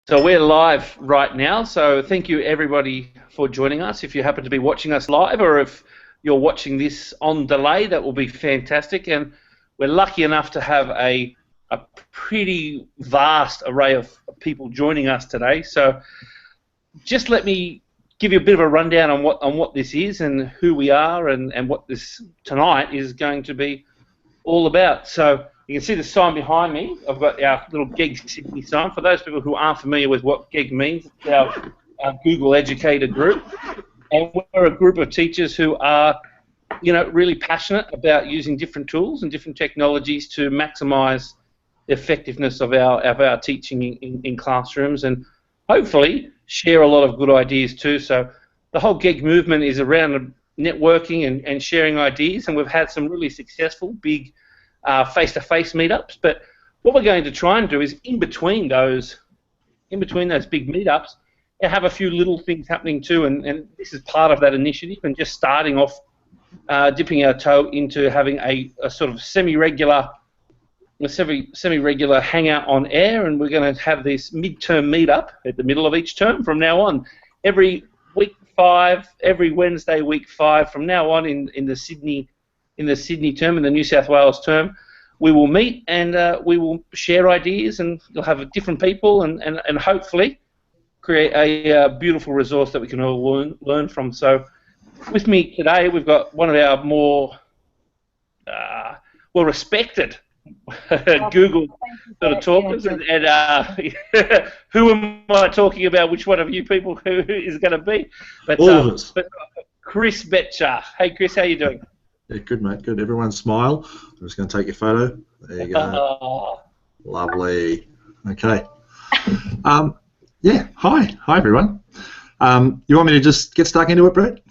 So we're live right now, so thank you everybody for joining us. If you happen to be watching us live, or if you're watching this on delay, that will be fantastic. And we're lucky enough to have a pretty vast array of people joining us today. So just let me give you a bit of a rundown on what this is and who we are and what this tonight is going to be all about. So you can see the sign behind me. I've got our little GEG Sydney sign. For those people who aren't familiar with what GEG means, it's our Google Educator group. And we're a group of teachers who are, really passionate about using different tools and different technologies to maximise the effectiveness of our teaching in classrooms, and hopefully share a lot of good ideas too. So the whole GEG movement is around networking and sharing ideas, and we've had some really successful big face-to-face meetups. But what we're going to try and do is in between those big meetups, have a few little things happening too, and this is part of that initiative, and just starting off dipping our toe into having a sort of semi-regular hangout on air, and we're going to have this mid-term meetup at the middle of each term from now on. Every Wednesday, week 5 from now on in the Sydney term, in the New South Wales term, we will meet and we will share ideas, and you'll have different people and hopefully create a beautiful resource that we can all learn from. So with me today, we've got one of our more well-respected Google sort of talkers, and who am I talking about? Which one of you people who is going to be? But, all of us. But Chris Betcher. Hey, Chris, how you doing? Yeah, good, mate. Good. Everyone smile. I'm just going to take your photo. There you go. Lovely. Okay. Yeah. Hi, everyone. You want me to just get stuck into it, Brett?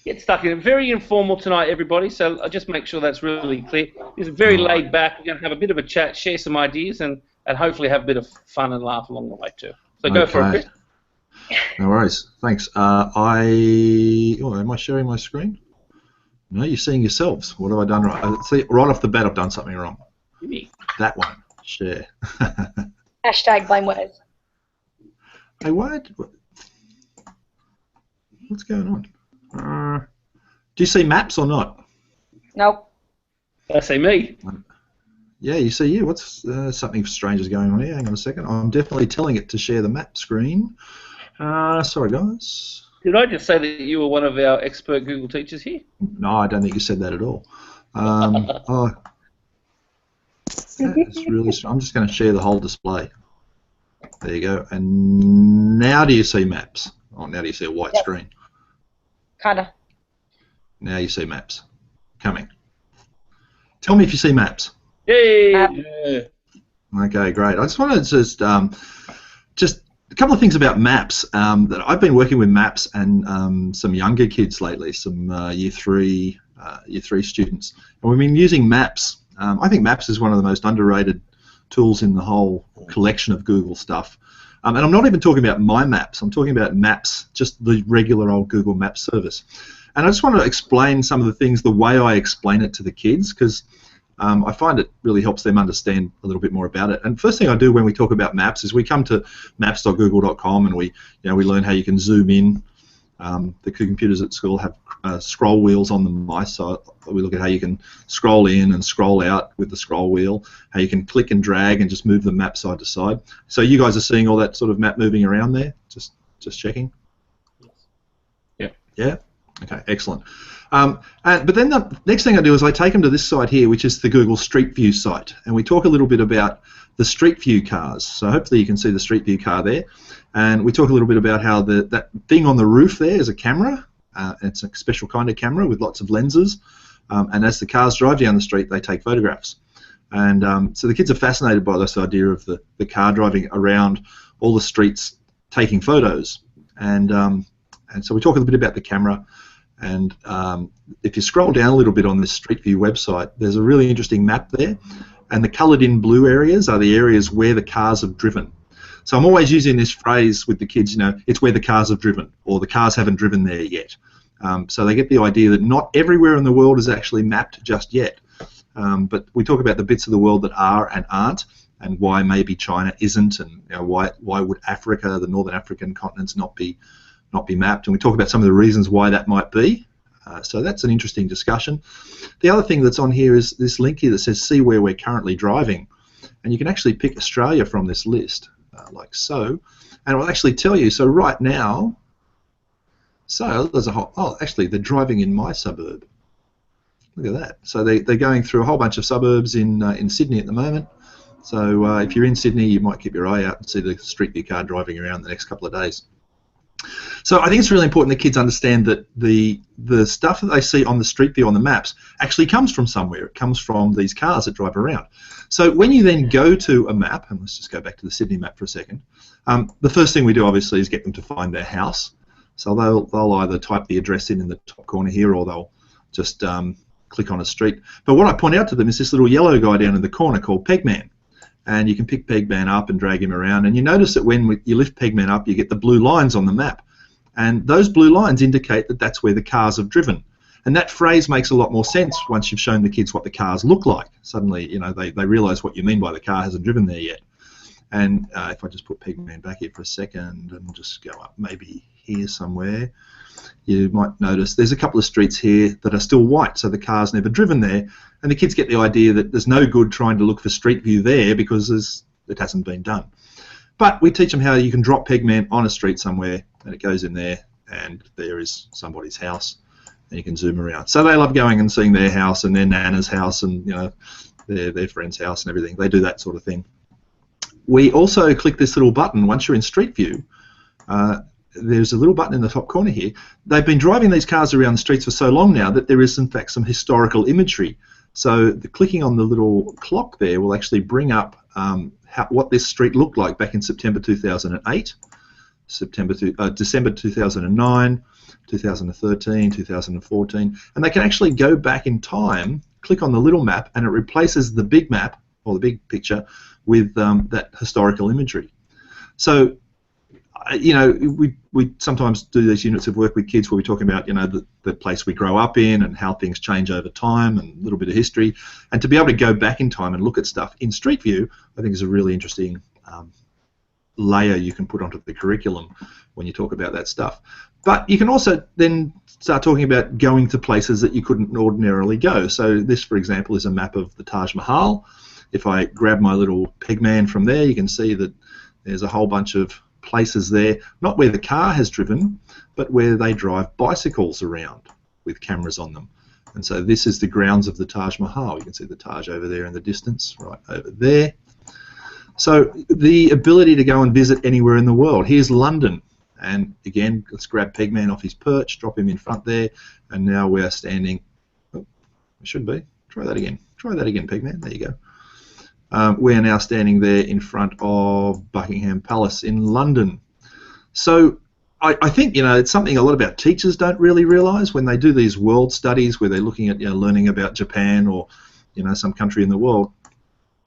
Get stuck in it. Very informal tonight, everybody, so I'll just make sure that's really clear. It's very laid back. We're going to have a bit of a chat, share some ideas, and hopefully have a bit of fun and laugh along the way too. So go for it, Chris. No worries. Thanks. Am I sharing my screen? No, you're seeing yourselves. What have I done right? See, right off the bat, I've done something wrong. That one. Share. Hashtag blame Wes. Hey, what? What's going on? Do you see maps or not? Nope. I see me. Yeah, you see you. What's something strange is going on here? Hang on a second. I'm definitely telling it to share the map screen. Sorry, guys. Did I just say that you were one of our expert Google teachers here? No, I don't think you said that at all. It's really. I'm just going to share the whole display. There you go. And now do you see maps? Oh, now do you see a white screen? Kinda. Now you see maps. Coming. Tell me if you see maps. Yay! Okay, great. I just wanted to just a couple of things about maps. That I've been working with maps and some younger kids lately, some year three students, and we've been using maps. I think maps is one of the most underrated tools in the whole collection of Google stuff. And I'm not even talking about my maps. I'm talking about maps, just the regular old Google Maps service. And I just want to explain some of the things the way I explain it to the kids, because I find it really helps them understand a little bit more about it. And first thing I do when we talk about maps is we come to maps.google.com and we learn how you can zoom in. The computers at school have scroll wheels on the mice, so we look at how you can scroll in and scroll out with the scroll wheel, how you can click and drag and just move the map side to side. So you guys are seeing all that sort of map moving around there? Just checking? Yeah. Yeah? Okay, excellent. But then the next thing I do is I take them to this site here, which is the Google Street View site, and we talk a little bit about the Street View cars. So hopefully you can see the Street View car there, and we talk a little bit about how that thing on the roof there is a camera. It's a special kind of camera with lots of lenses, and as the cars drive down the street, they take photographs. And so the kids are fascinated by this idea of the car driving around all the streets taking photos. And so we talk a little bit about the camera. And if you scroll down a little bit on this Street View website, there's a really interesting map there. And the coloured in blue areas are the areas where the cars have driven. So I'm always using this phrase with the kids, it's where the cars have driven, or the cars haven't driven there yet. So they get the idea that not everywhere in the world is actually mapped just yet. But we talk about the bits of the world that are and aren't, and why maybe China isn't, and why would Africa, the Northern African continents, not be mapped, and we talk about some of the reasons why that might be. So that's an interesting discussion. The other thing that's on here is this link here that says see where we're currently driving, and you can actually pick Australia from this list, like so, and it will actually tell you. So right now, so there's a whole, oh, actually they're driving in my suburb. Look at that. So they're going through a whole bunch of suburbs in Sydney at the moment. So if you're in Sydney, you might keep your eye out and see the Street View car driving around the next couple of days. So I think it's really important that kids understand that the stuff that they see on the Street View on the maps actually comes from somewhere. It comes from these cars that drive around. So when you then go to a map, and let's just go back to the Sydney map for a second, the first thing we do obviously is get them to find their house. So they'll either type the address in the top corner here, or they'll just click on a street. But what I point out to them is this little yellow guy down in the corner called Pegman. And you can pick Pegman up and drag him around, and you notice that when you lift Pegman up, you get the blue lines on the map, and those blue lines indicate that that's where the cars have driven. And that phrase makes a lot more sense once you've shown the kids what the cars look like. Suddenly, they realise what you mean by the car hasn't driven there yet. And if I just put Pegman back here for a second and just go up maybe here somewhere, you might notice there's a couple of streets here that are still white, so the car's never driven there, and the kids get the idea that there's no good trying to look for Street View there because it hasn't been done. But we teach them how you can drop Pegman on a street somewhere, and it goes in there, and there is somebody's house, and you can zoom around. So they love going and seeing their house and their nana's house and their friend's house and everything. They do that sort of thing. We also click this little button once you're in Street View. There's a little button in the top corner here. They've been driving these cars around the streets for so long now that there is in fact some historical imagery. So clicking on the little clock there will actually bring up what this street looked like back in September 2008, December 2009, 2013, 2014, and they can actually go back in time, click on the little map, and it replaces the big map or the big picture with that historical imagery. So we sometimes do these units of work with kids where we're talking about the place we grow up in and how things change over time and a little bit of history, and to be able to go back in time and look at stuff in Street View I think is a really interesting layer you can put onto the curriculum when you talk about that stuff. But you can also then start talking about going to places that you couldn't ordinarily go. So this, for example, is a map of the Taj Mahal. If I grab my little Pegman from there, you can see that there's a whole bunch of places there, not where the car has driven, but where they drive bicycles around with cameras on them. And so this is the grounds of the Taj Mahal. You can see the Taj over there in the distance, right over there. So the ability to go and visit anywhere in the world. Here's London. And again, let's grab Pegman off his perch, drop him in front there, and now we're standing, oh, it should be, try that again, Pegman, there you go. We are now standing there in front of Buckingham Palace in London. So I think it's something a lot about teachers don't really realise when they do these world studies where they're looking at learning about Japan or some country in the world.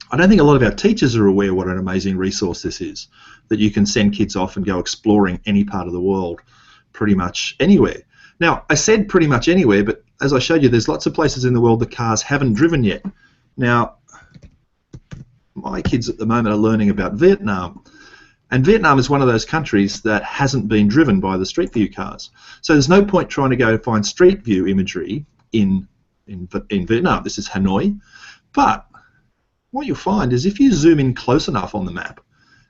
I don't think a lot of our teachers are aware what an amazing resource this is, that you can send kids off and go exploring any part of the world, pretty much anywhere. Now, I said pretty much anywhere, but as I showed you, there's lots of places in the world the cars haven't driven yet. Now, my kids at the moment are learning about Vietnam, and Vietnam is one of those countries that hasn't been driven by the Street View cars. So there's no point trying to go find Street View imagery in Vietnam. This is Hanoi. But what you'll find is if you zoom in close enough on the map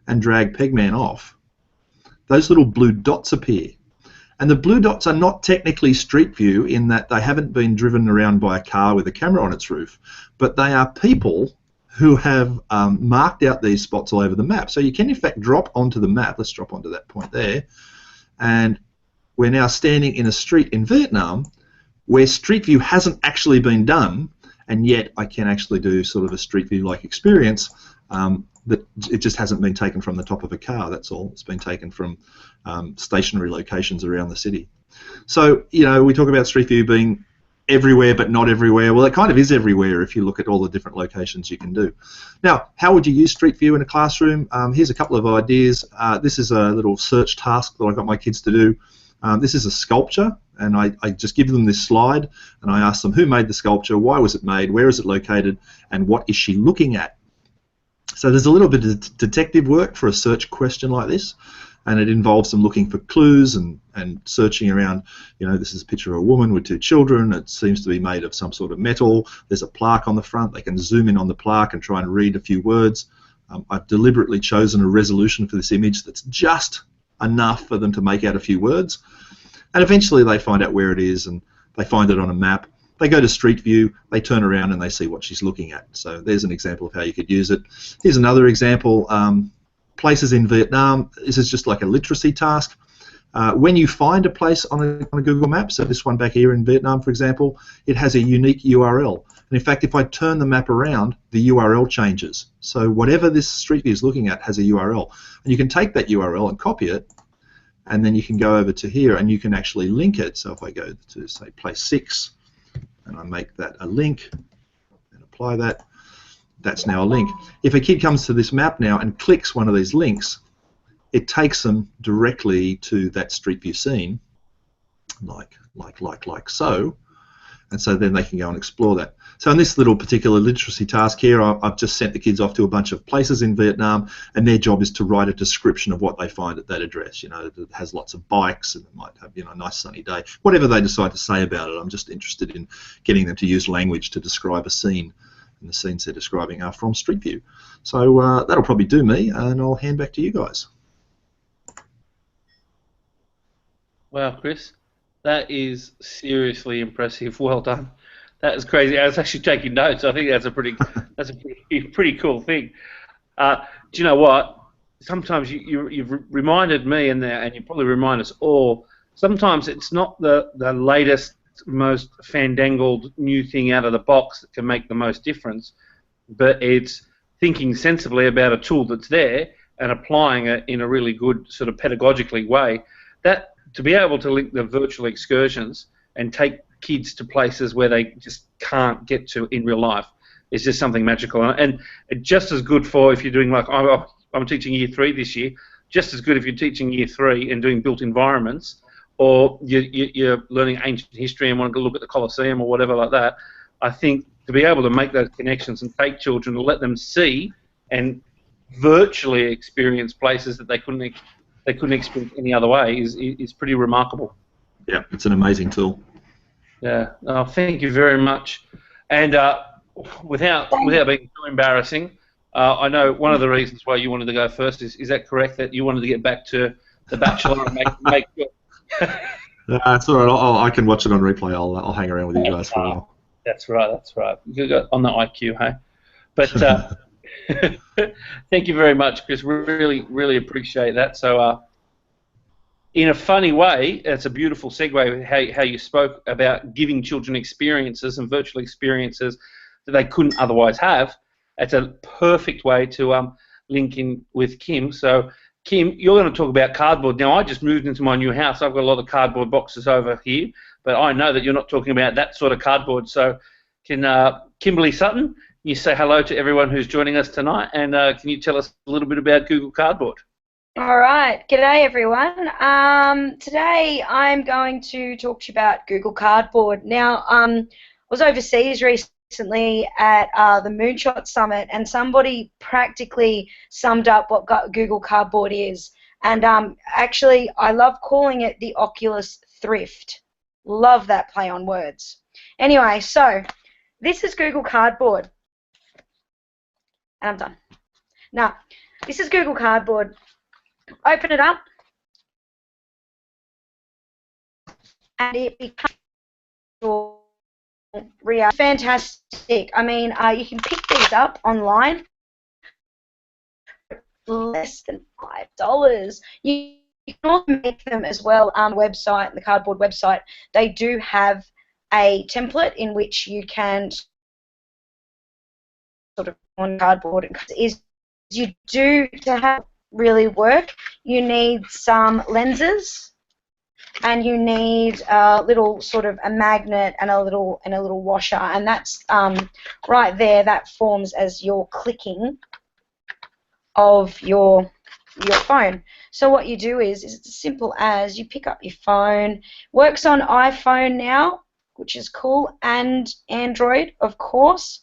and drag Pegman off, those little blue dots appear. And the blue dots are not technically Street View in that they haven't been driven around by a car with a camera on its roof, but they are people who have marked out these spots all over the map. So you can in fact drop onto the map. Let's drop onto that point there. And we're now standing in a street in Vietnam where Street View hasn't actually been done, and yet I can actually do sort of a Street View-like experience that it just hasn't been taken from the top of a car, that's all. It's been taken from stationary locations around the city. So, we talk about Street View being everywhere but not everywhere. Well, it kind of is everywhere if you look at all the different locations you can do. Now, how would you use Street View in a classroom? Here's a couple of ideas. This is a little search task that I got my kids to do. This is a sculpture, and I just give them this slide, and I ask them who made the sculpture, why was it made, where is it located, and what is she looking at? So there's a little bit of detective work for a search question like this, and it involves them looking for clues and searching around. You know, this is a picture of a woman with 2 children. It seems to be made of some sort of metal. There's a plaque on the front. They can zoom in on the plaque and try and read a few words. I've deliberately chosen a resolution for this image that's just enough for them to make out a few words, and eventually they find out where it is, and they find it on a map. They go to Street View, they turn around and they see what she's looking at. So there's an example of how you could use it. Here's another example. Places in Vietnam. This is just like a literacy task. When you find a place on a Google map, so this one back here in Vietnam, for example, it has a unique URL. And in fact, if I turn the map around, the URL changes. So whatever this Street View is looking at has a URL. And you can take that URL and copy it, and then you can go over to here and you can actually link it. So if I go to, say, place 6, and I make that a link and apply that, that's now a link. If a kid comes to this map now and clicks one of these links, it takes them directly to that Street View scene, like so, and so then they can go and explore that. So in this little particular literacy task here, I've just sent the kids off to a bunch of places in Vietnam, and their job is to write a description of what they find at that address. You know, it has lots of bikes, and it might have, you know, a nice sunny day. Whatever they decide to say about it, I'm just interested in getting them to use language to describe a scene, and the scenes they're describing are from Street View. So that'll probably do me, and I'll hand back to you guys. Wow, Chris, that is seriously impressive. Well done. That is crazy. I was actually taking notes. I think that's a pretty cool thing. Do you know what? Sometimes you've reminded me, and you probably remind us all. Sometimes it's not the latest, most fandangled new thing out of the box that can make the most difference, but it's thinking sensibly about a tool that's there and applying it in a really good sort of pedagogically way. That to be able to link the virtual excursions and take kids to places where they just can't get to in real life is just something magical, and just as good for if you're doing, like, I'm teaching Year 3 this year, just as good if you're teaching Year 3 and doing built environments, or you're learning ancient history and want to look at the Colosseum or whatever like that. I think to be able to make those connections and take children and let them see and virtually experience places that they couldn't experience any other way is pretty remarkable. Yeah, it's an amazing tool. Yeah. Oh, thank you very much. And without being too embarrassing, I know one of the reasons why you wanted to go first is that correct, that you wanted to get back to The Bachelor and make sure? It's all right. I can watch it on replay. I'll hang around with you guys for a while. That's right. You got on the IQ, hey? But thank you very much, Chris. Really appreciate that. So, in a funny way, it's a beautiful segue how you spoke about giving children experiences and virtual experiences that they couldn't otherwise have. It's a perfect way to link in with Kim. So, Kim, you're going to talk about cardboard. Now, I just moved into my new house. I've got a lot of cardboard boxes over here, but I know that you're not talking about that sort of cardboard. So, can Kimberly Sutton, you say hello to everyone who's joining us tonight, and can you tell us a little bit about Google Cardboard? All right. G'day, everyone. Today I'm going to talk to you about Google Cardboard. Now, I was overseas recently at the Moonshot Summit, and somebody practically summed up what Google Cardboard is. And actually, I love calling it the Oculus Thrift. Love that play on words. Anyway, so this is Google Cardboard. And I'm done. Now, this is Google Cardboard. Open it up, and it becomes your reality. Fantastic. I mean, you can pick these up online, less than $5. You can also make them as well on the website, the Cardboard website. They do have a template in which you can sort of on cardboard. Is you do to have really work, you need some lenses, and you need a little sort of a magnet and a little washer, and that's right there. That forms as your clicking of your phone. So what you do is it's as simple as you pick up your phone. Works on iPhone now, which is cool, and Android, of course.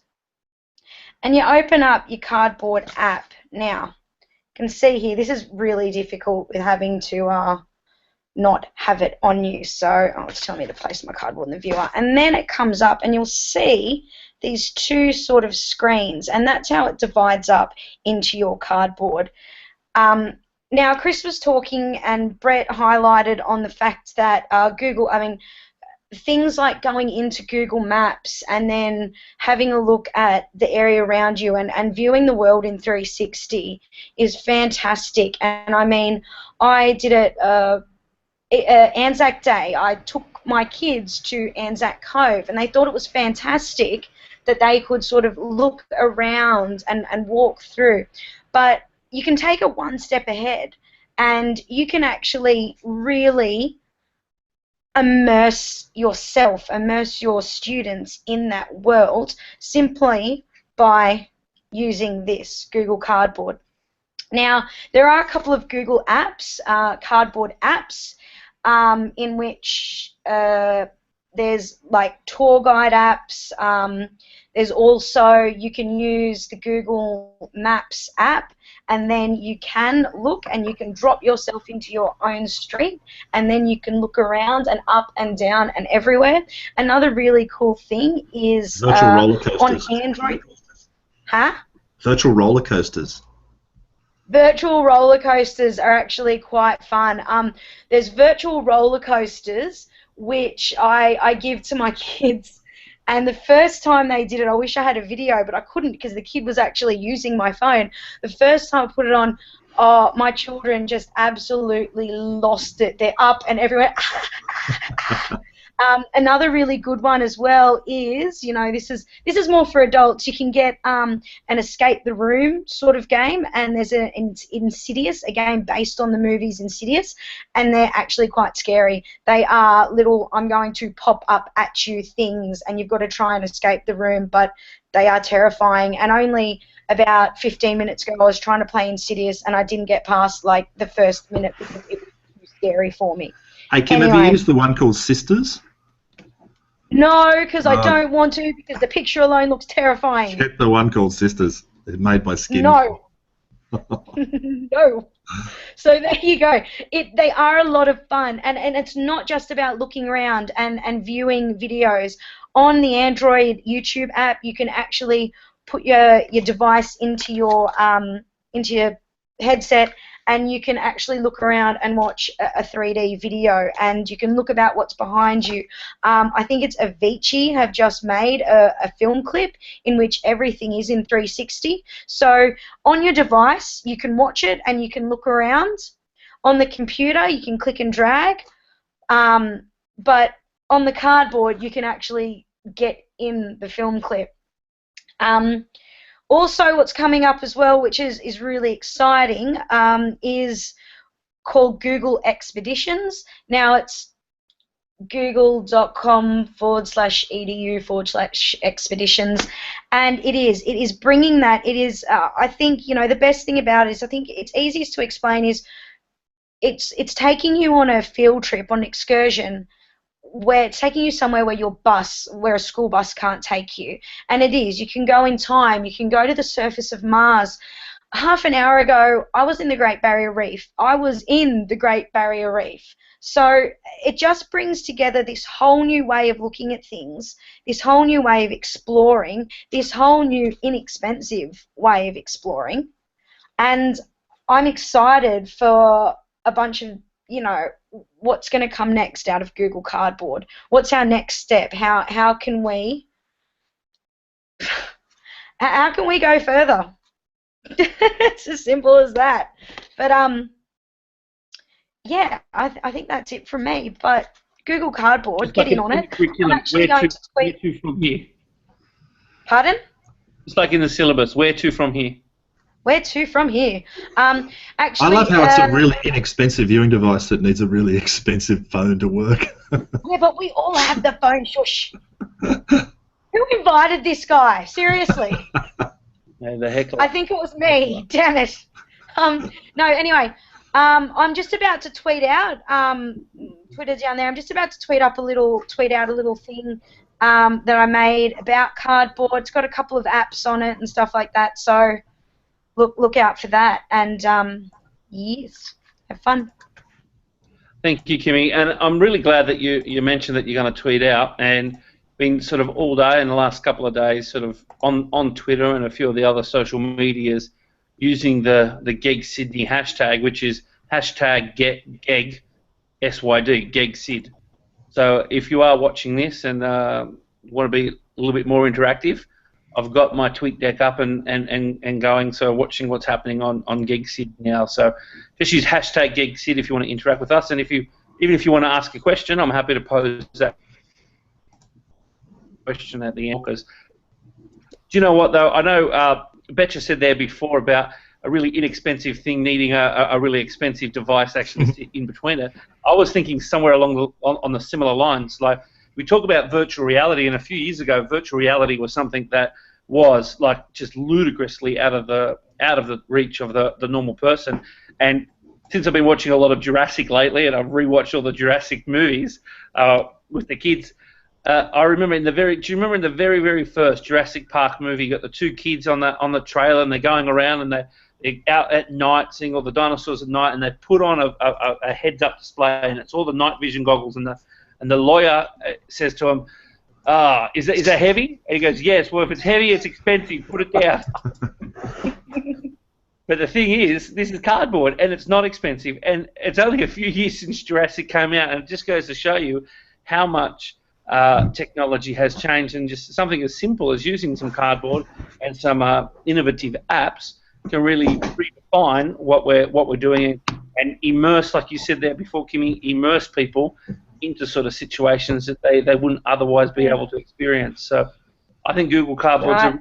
and you open up your Cardboard app. Now, you can see here, this is really difficult with having to not have it on you. So it's telling me to place my cardboard in the viewer. And then it comes up and you'll see these two sort of screens, and that's how it divides up into your cardboard. Now, Chris was talking and Brett highlighted on the fact that things like going into Google Maps and then having a look at the area around you and viewing the world in 360 is fantastic. And I mean, I did it Anzac Day. I took my kids to Anzac Cove and they thought it was fantastic that they could sort of look around and walk through. But you can take it one step ahead and you can actually really immerse yourself, immerse your students in that world simply by using this Google Cardboard. Now, there are a couple of Google apps, Cardboard apps, in which there's like tour guide apps. There's also, you can use the Google Maps app and then you can look and you can drop yourself into your own street and then you can look around and up and down and everywhere. Another really cool thing is virtual roller coasters. On Android. Huh? Virtual roller coasters. Virtual roller coasters are actually quite fun. There's virtual roller coasters which I give to my kids, and the first time they did it, I wish I had a video, but I couldn't because the kid was actually using my phone. The first time I put it on, my children just absolutely lost it. They're up and everywhere. Another really good one as well is, this is more for adults. You can get an escape the room sort of game, and there's an Insidious, a game based on the movies Insidious, and they're actually quite scary. They are little I'm going to pop up at you things, and you've got to try and escape the room, but they are terrifying. And only about 15 minutes ago I was trying to play Insidious, and I didn't get past like the first minute because it was too scary for me. Hey, Kim, have you used the one called Sisters? No, because I don't want to, because the picture alone looks terrifying. Get the one called Sisters. It's made by Skin. No. No. So there you go. They are a lot of fun, and it's not just about looking around and viewing videos. On the Android YouTube app, you can actually put your device into your headset, and you can actually look around and watch a 3D video, and you can look about what's behind you. I think it's Avicii have just made a film clip in which everything is in 360. So on your device, you can watch it and you can look around. On the computer, you can click and drag. But on the cardboard, you can actually get in the film clip. Also, what's coming up as well, which is really exciting, is called Google Expeditions. Now it's google.com/edu/expeditions, and it is bringing that. It is, I think, the best thing about it is, I think it's easiest to explain is it's taking you on a field trip, on an excursion, where it's taking you somewhere where a school bus can't take you. And it is. You can go in time. You can go to the surface of Mars. Half an hour ago, I was in the Great Barrier Reef. So it just brings together this whole new way of looking at things, this whole new way of exploring, this whole new inexpensive way of exploring. And I'm excited for a bunch of, what's going to come next out of Google Cardboard. What's our next step? How can we go further? It's as simple as that. But yeah, I think that's it from me. But Google Cardboard, get in on it. I'm actually going to tweet. Where to from here? Pardon? It's like in the syllabus. Where to from here? Where to from here? Actually, I love how it's a really inexpensive viewing device that needs a really expensive phone to work. Yeah, but we all have the phone. Shush. Who invited this guy? Seriously. Yeah, the heck. I think it was me. Damn it. No, anyway, I'm just about to tweet out. Twitter's down there. I'm just about to tweet out a little thing that I made about cardboard. It's got a couple of apps on it and stuff like that. So look out for that. And yes, have fun. Thank you, Kimmy. And I'm really glad that you mentioned that you're going to tweet out, and been sort of all day in the last couple of days sort of on Twitter and a few of the other social medias using the GEG Sydney hashtag, which is hashtag GEG, SYD, GEG Sid. So if you are watching this and want to be a little bit more interactive, I've got my tweet deck up and going, so watching what's happening on GEG Sid now. So just use hashtag GEG Sid if you want to interact with us, and even if you want to ask a question, I'm happy to pose that question at the end. Because do you know what though? I know Betcha said there before about a really inexpensive thing needing a really expensive device actually sit in between it. I was thinking somewhere on the similar lines. Like, we talk about virtual reality, and a few years ago, virtual reality was something that was like just ludicrously out of the reach of the normal person. And since I've been watching a lot of Jurassic lately, and I've rewatched all the Jurassic movies with the kids, I remember do you remember in the very, very first Jurassic Park movie, you got the two kids on the trailer, and they're going around and they're out at night seeing all the dinosaurs at night, and they put on a heads-up display, and it's all the night vision goggles, and the lawyer says to him, is that heavy? And he goes, yes. Well, if it's heavy, it's expensive. Put it down. But the thing is, this is cardboard, and it's not expensive, and it's only a few years since Jurassic came out, and it just goes to show you how much technology has changed, and just something as simple as using some cardboard and some innovative apps can really redefine what we're doing and immerse, like you said there before, Kimmy, immerse people into sort of situations that they wouldn't otherwise be able to experience. So I think Google Cardboard's Right.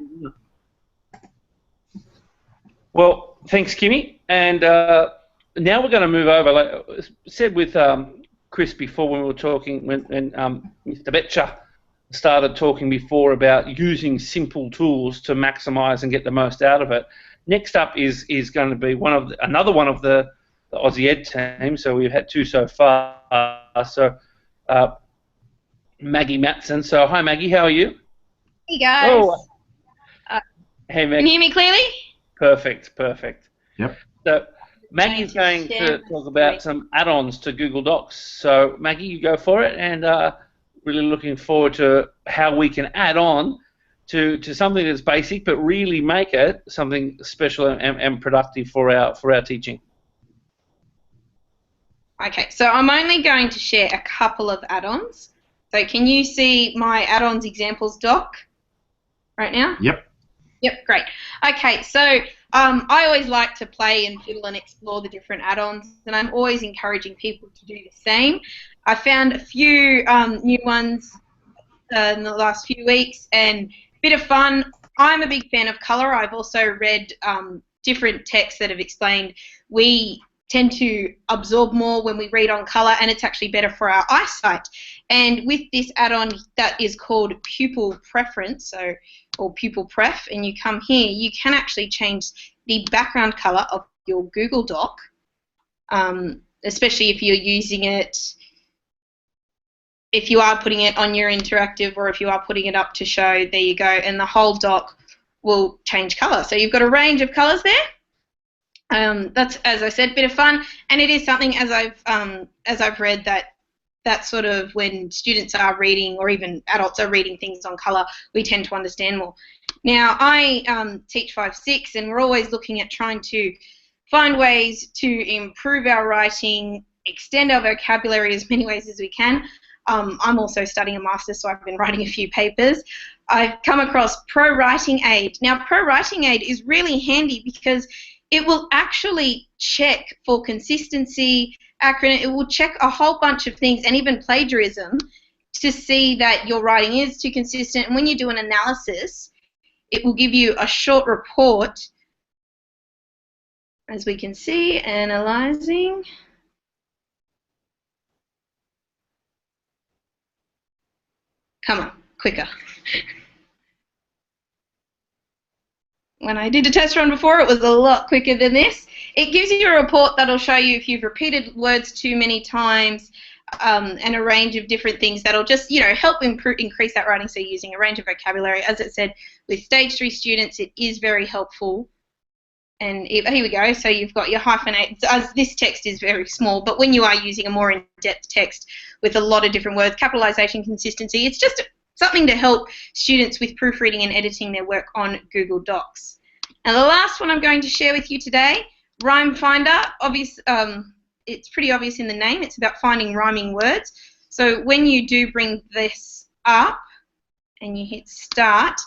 Well, thanks, Kimmy. And now we're going to move over. Like I said with Chris before, when we were talking, when Mr. Betcher started talking before about using simple tools to maximise and get the most out of it. Next up is going to be another one of the Aussie Ed team. So we've had two so far. So Maggie Matson. So hi, Maggie. How are you? Hey guys. Oh. Hey, Maggie. Can you hear me clearly? Perfect. Yep. So Maggie's going to talk about some add-ons to Google Docs. So Maggie, you go for it, and really looking forward to how we can add on to something that's basic, but really make it something special and productive for our teaching. Okay, so I'm only going to share a couple of add-ons. So can you see my add-ons examples doc right now? Yep. Yep, great. Okay, so I always like to play and fiddle and explore the different add-ons, and I'm always encouraging people to do the same. I found a few new ones in the last few weeks, and bit of fun. I'm a big fan of colour. I've also read different texts that have explained we tend to absorb more when we read on colour, and it's actually better for our eyesight. And with this add-on that is called Pupil Preference, or Pupil Pref, and you come here, you can actually change the background colour of your Google Doc, especially if you're using it, if you are putting it on your interactive, or if you are putting it up to show, there you go, and the whole doc will change colour. So you've got a range of colours there. That's, as I said, a bit of fun, and it is something, as I've read, that sort of when students are reading, or even adults are reading things on colour, we tend to understand more. Now, I teach 5-6, and we're always looking at trying to find ways to improve our writing, extend our vocabulary as many ways as we can. I'm also studying a master's, so I've been writing a few papers. I've come across Pro Writing Aid. Now, Pro Writing Aid is really handy because it will actually check for consistency, accurate. It will check a whole bunch of things, and even plagiarism, to see that your writing is too consistent. And when you do an analysis, it will give you a short report, as we can see, analyzing. Come on, quicker. When I did a test run before, it was a lot quicker than this. It gives you a report that'll show you if you've repeated words too many times, and a range of different things that'll just, help increase that writing. So using a range of vocabulary. As it said, with Stage 3 students, it is very helpful. And here we go. So you've got your hyphenate. As this text is very small, but when you are using a more in-depth text with a lot of different words, capitalization, consistency, it's just something to help students with proofreading and editing their work on Google Docs. And the last one I'm going to share with you today, Rhyme Finder. It's pretty obvious in the name. It's about finding rhyming words. So when you do bring this up and you hit start,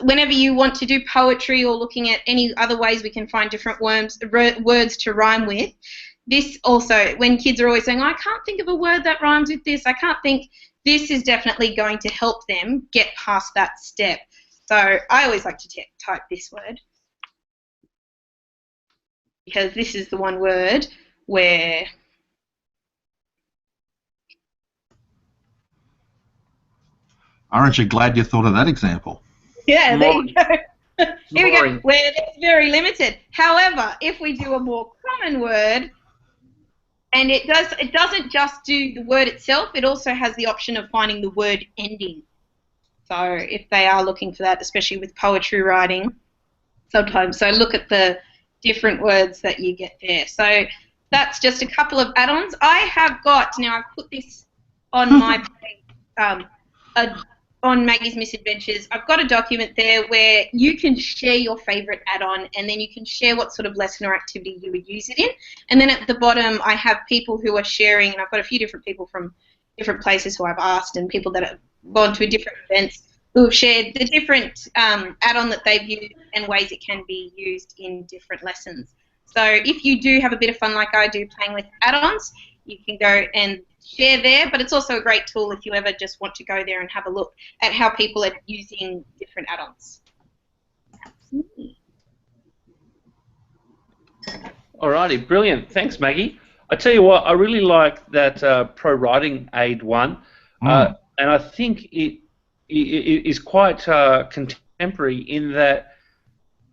whenever you want to do poetry or looking at any other ways we can find different words to rhyme with, this also, when kids are always saying, I can't think of a word that rhymes with this, I can't think, this is definitely going to help them get past that step. So I always like to type this word, because this is the one word where Aren't you glad you thought of that example? Yeah, there you go. Here we go, where it's very limited. However, if we do a more common word, and it doesn't just do the word itself, it also has the option of finding the word ending. So if they are looking for that, especially with poetry writing, sometimes. So look at the different words that you get there. So that's just a couple of add-ons. I have got, now I've put this on my page, on Maggie's Misadventures, I've got a document there where you can share your favourite add-on, and then you can share what sort of lesson or activity you would use it in. And then at the bottom I have people who are sharing, and I've got a few different people from different places who I've asked, and people that have gone to different events who have shared the different add-on that they've used and ways it can be used in different lessons. So if you do have a bit of fun like I do playing with add-ons, you can go and share there, but it's also a great tool if you ever just want to go there and have a look at how people are using different add-ons. Alrighty, brilliant. Thanks, Maggie. I tell you what, I really like that Pro Writing Aid one, and I think it is quite contemporary in that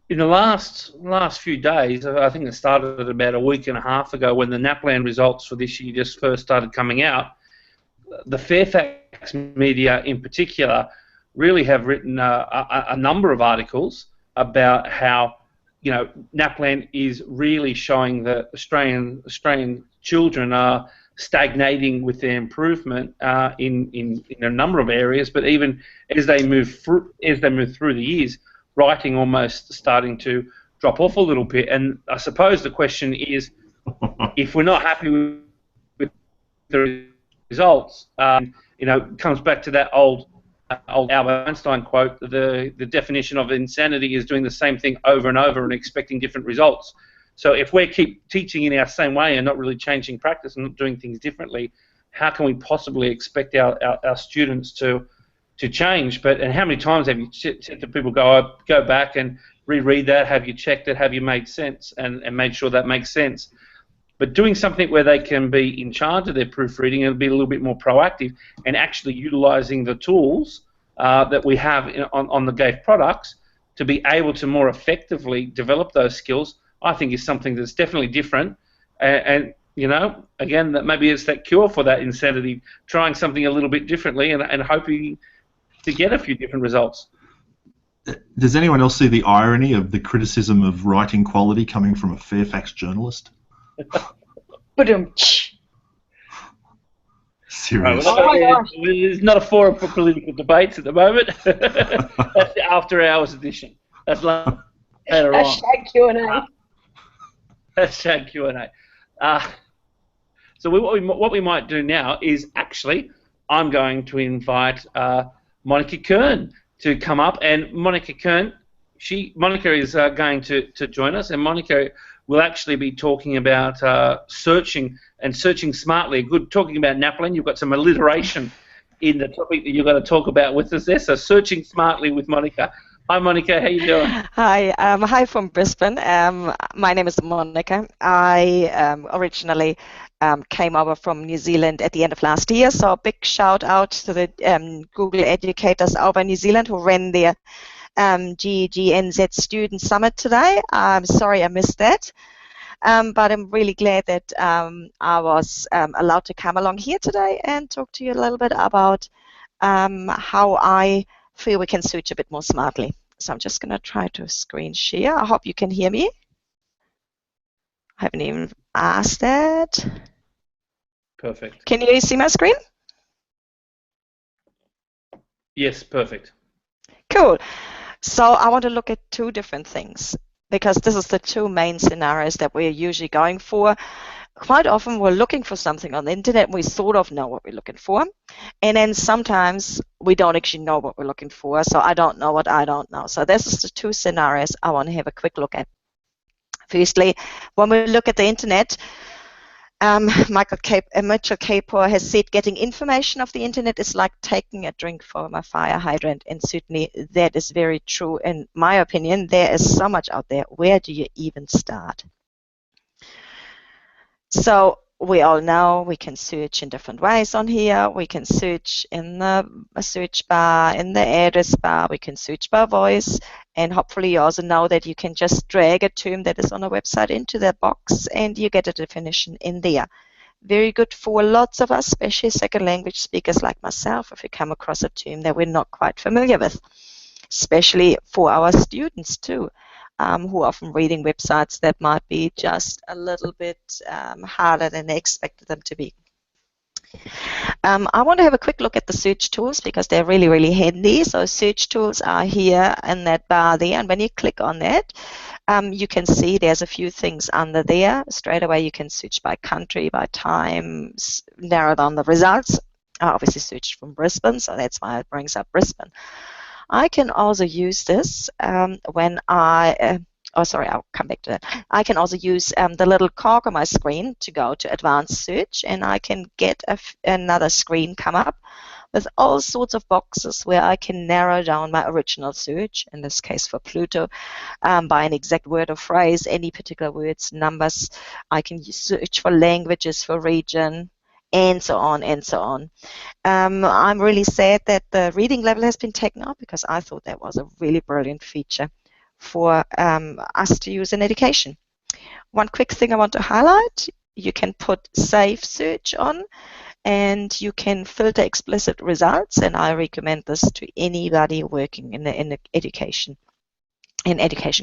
in the last few days, I think it started about a week and a half ago when the NAPLAN results for this year just first started coming out, the Fairfax media in particular really have written a number of articles about how, NAPLAN is really showing that Australian children are stagnating with their improvement in a number of areas, but even as they move through the years, writing almost starting to drop off a little bit. And I suppose the question is, if we're not happy with the results, it comes back to that old Albert Einstein quote: the definition of insanity is doing the same thing over and over and expecting different results. So if we keep teaching in our same way and not really changing practice and not doing things differently, how can we possibly expect our students to change? And how many times have you said to people, go back and reread that? Have you checked it? Have you made sense and made sure that makes sense? But doing something where they can be in charge of their proofreading and be a little bit more proactive and actually utilising the tools that we have on the GAFE products to be able to more effectively develop those skills, I think is something that's definitely different. And again, that maybe it's that cure for that insanity, trying something a little bit differently and hoping to get a few different results. Does anyone else see the irony of the criticism of writing quality coming from a Fairfax journalist? Serious. It's not a forum for political debates at the moment. That's the after hours edition. That's later on. Hashtag Q&A. Hashtag Q&A. So what we might do now is actually, I'm going to invite Monica Kern to come up, and Monica Kern, Monica is going to join us, and Monica will actually be talking about searching smartly. Talking about NAPLAN, you've got some alliteration in the topic that you're going to talk about with us there. So searching smartly with Monica. Hi, Monica. How you doing? Hi. Hi from Brisbane. My name is Monica. I originally came over from New Zealand at the end of last year. So a big shout out to the Google educators over New Zealand who ran their GGNZ Student Summit today. I'm sorry I missed that. but I'm really glad that I was allowed to come along here today and talk to you a little bit about how I feel we can search a bit more smartly. So I'm just going to try to screen share. I hope you can hear me. I haven't even asked that. Perfect. Can you see my screen? Yes, perfect. Cool. So I want to look at two different things because this is the two main scenarios that we're usually going for. Quite often we're looking for something on the internet and we sort of know what we're looking for. And then sometimes we don't actually know what we're looking for. So I don't know what I don't know. So this is the two scenarios I want to have a quick look at. Firstly, when we look at the internet, Mitchell Kapor has said getting information off the internet is like taking a drink from a fire hydrant, and certainly that is very true. In my opinion, there is so much out there. Where do you even start? So we all know we can search in different ways on here. We can search in the search bar, in the address bar. We can search by voice. And hopefully you also know that you can just drag a term that is on a website into that box and you get a definition in there. Very good for lots of us, especially second language speakers like myself, if we come across a term that we're not quite familiar with, especially for our students too. Who are often reading websites that might be just a little bit harder than they expected them to be. I want to have a quick look at the search tools because they're really, really handy. So search tools are here in that bar there, and when you click on that, you can see there's a few things under there. Straight away you can search by country, by time, narrow down the results. I obviously searched from Brisbane, so that's why it brings up Brisbane. I can also use this when I'll come back to that. I can also use the little cog on my screen to go to advanced search, and I can get another screen come up with all sorts of boxes where I can narrow down my original search, in this case for Pluto, by an exact word or phrase, any particular words, numbers. I can search for languages, for region, and so on and so on. I'm really sad that the reading level has been taken out because I thought that was a really brilliant feature for us to use in education. One quick thing I want to highlight, you can put save search on and you can filter explicit results, and I recommend this to anybody working in the education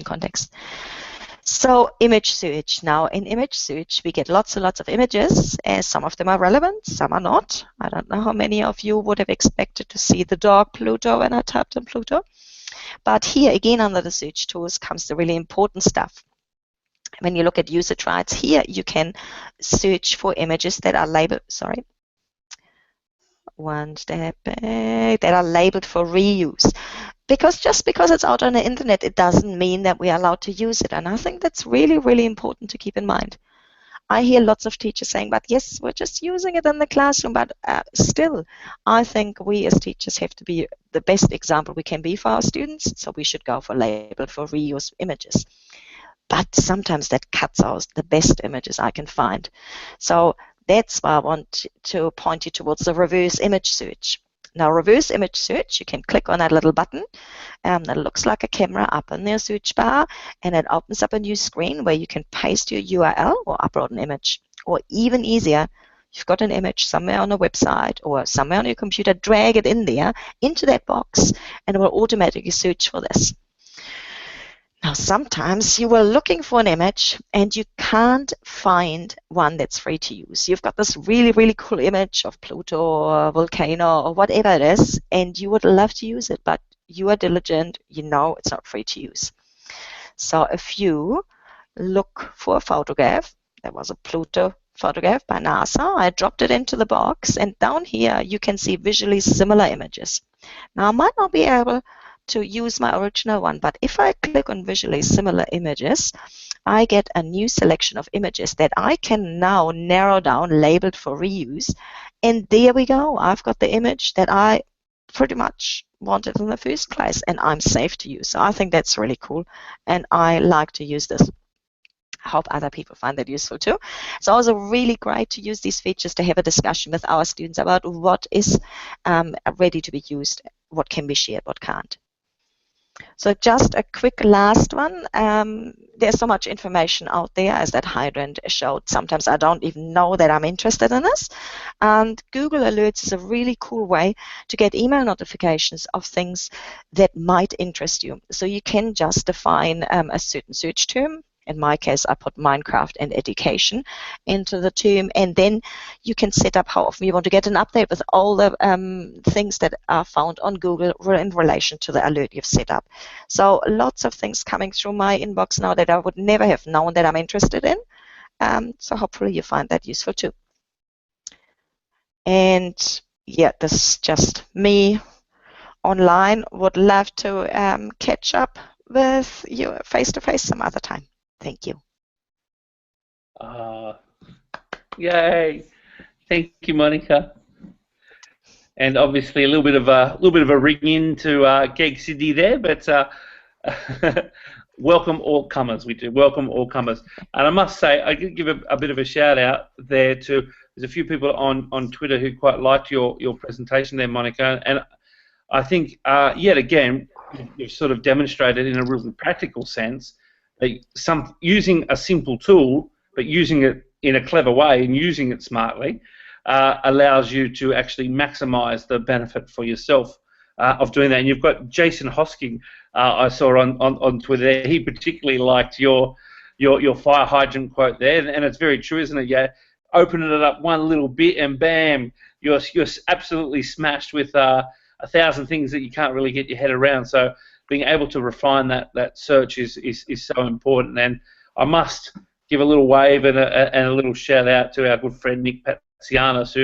context. So image search. Now in image search we get lots and lots of images, and some of them are relevant, some are not. I don't know how many of you would have expected to see the dog Pluto when I typed in Pluto. But here again under the search tools comes the really important stuff. When you look at usage rights here, you can search for images that are labeled, that are labeled for reuse. Because just because it's out on the internet, it doesn't mean that we are allowed to use it. And I think that's really, really important to keep in mind. I hear lots of teachers saying, but yes, we're just using it in the classroom, but still, I think we as teachers have to be the best example we can be for our students, so we should go for label for reuse images. But sometimes that cuts out the best images I can find. So that's why I want to point you towards the reverse image search. Now, reverse image search, you can click on that little button that looks like a camera up in their search bar, and it opens up a new screen where you can paste your URL or upload an image. Or even easier, you've got an image somewhere on a website or somewhere on your computer, drag it in there, into that box, and it will automatically search for this. Now, sometimes you were looking for an image and you can't find one that's free to use. You've got this really, really cool image of Pluto or a volcano or whatever it is, and you would love to use it, but you are diligent, you know it's not free to use. So if you look for a photograph, there was a Pluto photograph by NASA, I dropped it into the box, and down here you can see visually similar images. Now, I might not be able to use my original one, but if I click on visually similar images, I get a new selection of images that I can now narrow down, labeled for reuse, and there we go. I've got the image that I pretty much wanted in the first place, and I'm safe to use. So I think that's really cool, and I like to use this. I hope other people find that useful too. It's also really great to use these features to have a discussion with our students about what is ready to be used, what can be shared, what can't. So just a quick last one. There's so much information out there, as that hydrant showed. Sometimes I don't even know that I'm interested in this. And Google Alerts is a really cool way to get email notifications of things that might interest you. So you can just define a certain search term. In my case, I put Minecraft and education into the term, and then you can set up how often you want to get an update with all the things that are found on Google in relation to the alert you've set up. So lots of things coming through my inbox now that I would never have known that I'm interested in. So hopefully you find that useful too. And yeah, this is just me online. Would love to catch up with you face-to-face some other time. Thank you. Yay! Thank you, Monica. And obviously a little bit of a ring into GAFE Sydney there, but welcome all comers. We do welcome all comers. And I must say, I could give a bit of a shout out there to. There's a few people on Twitter who quite liked your presentation there, Monica. And I think yet again you've sort of demonstrated in a really practical sense that using a simple tool, but using it in a clever way and using it smartly, allows you to actually maximise the benefit for yourself of doing that. And you've got Jason Hosking, I saw on Twitter. He particularly liked your fire hydrant quote there, and it's very true, isn't it? Yeah, opening it up one little bit, and bam, you're absolutely smashed with 1,000 things that you can't really get your head around. So being able to refine that search is so important. And I must give a little wave and a little shout out to our good friend Nick Patsianos,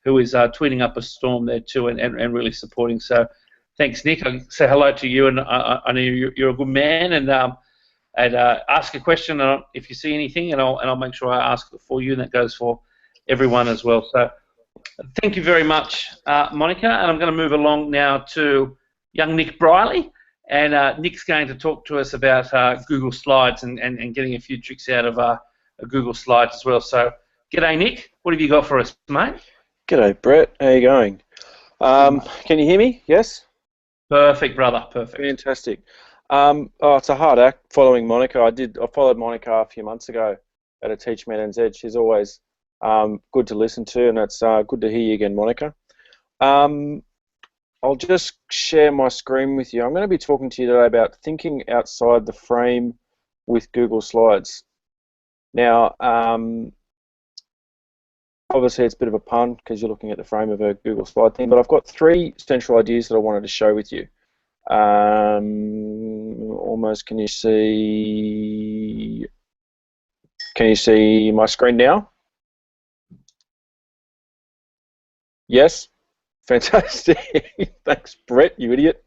who is tweeting up a storm there too, and really supporting. So thanks, Nick. I say hello to you, and I know you're a good man, and ask a question if you see anything, and I'll make sure I ask it for you, and that goes for everyone as well. So thank you very much, Monica, and I'm going to move along now to young Nick Briley. And Nick's going to talk to us about Google Slides and getting a few tricks out of Google Slides as well. So, g'day, Nick. What have you got for us, mate? G'day, Brett. How you going? Can you hear me? Yes? Perfect, brother. Perfect. Fantastic. It's a hard act following Monica. I followed Monica a few months ago at a Teach Man NZ. She's always good to listen to, and it's good to hear you again, Monica. I'll just share my screen with you. I'm going to be talking to you today about thinking outside the frame with Google Slides. Now, obviously it's a bit of a pun because you're looking at the frame of a Google Slide thing, but I've got 3 central ideas that I wanted to share with you. Almost, can you see my screen now? Yes? Fantastic. Thanks, Brett, you idiot.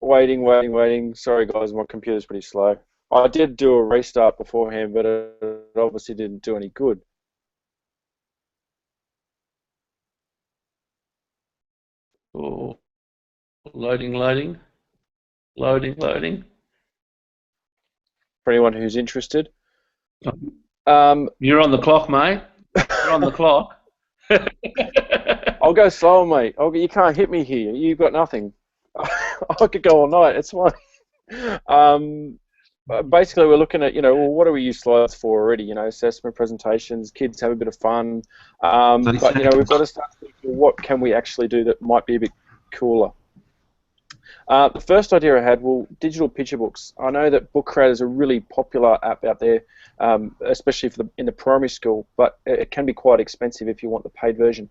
Waiting. Sorry, guys, my computer's pretty slow. I did do a restart beforehand, but it obviously didn't do any good. Oh, loading. For anyone who's interested. You're on the clock, mate. You're on the clock. I'll go slow, mate. You can't hit me here. You've got nothing. I could go all night. It's fine. Basically, we're looking at, well, what do we use slides for already? Assessment presentations, kids have a bit of fun. But, we've got to start thinking, what can we actually do that might be a bit cooler? The first idea I had, digital picture books. I know that Book Creator is a really popular app out there, especially in the primary school, but it can be quite expensive if you want the paid version.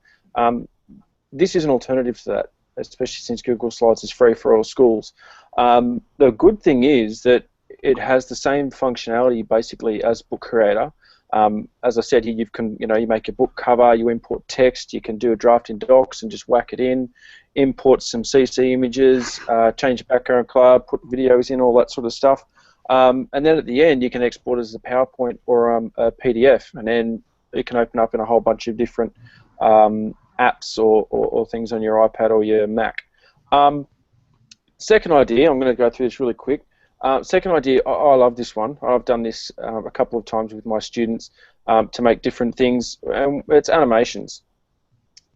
This is an alternative to that, especially since Google Slides is free for all schools. The good thing is that it has the same functionality basically as Book Creator. As I said, you make a book cover, you import text, you can do a draft in Docs and just whack it in, import some CC images, change the background color, put videos in, all that sort of stuff. And then at the end, you can export it as a PowerPoint or a PDF, and then it can open up in a whole bunch of different apps or things on your iPad or your Mac. Second idea, I'm going to go through this really quick. Second idea, I love this one. I've done this a couple of times with my students to make different things. It's animations.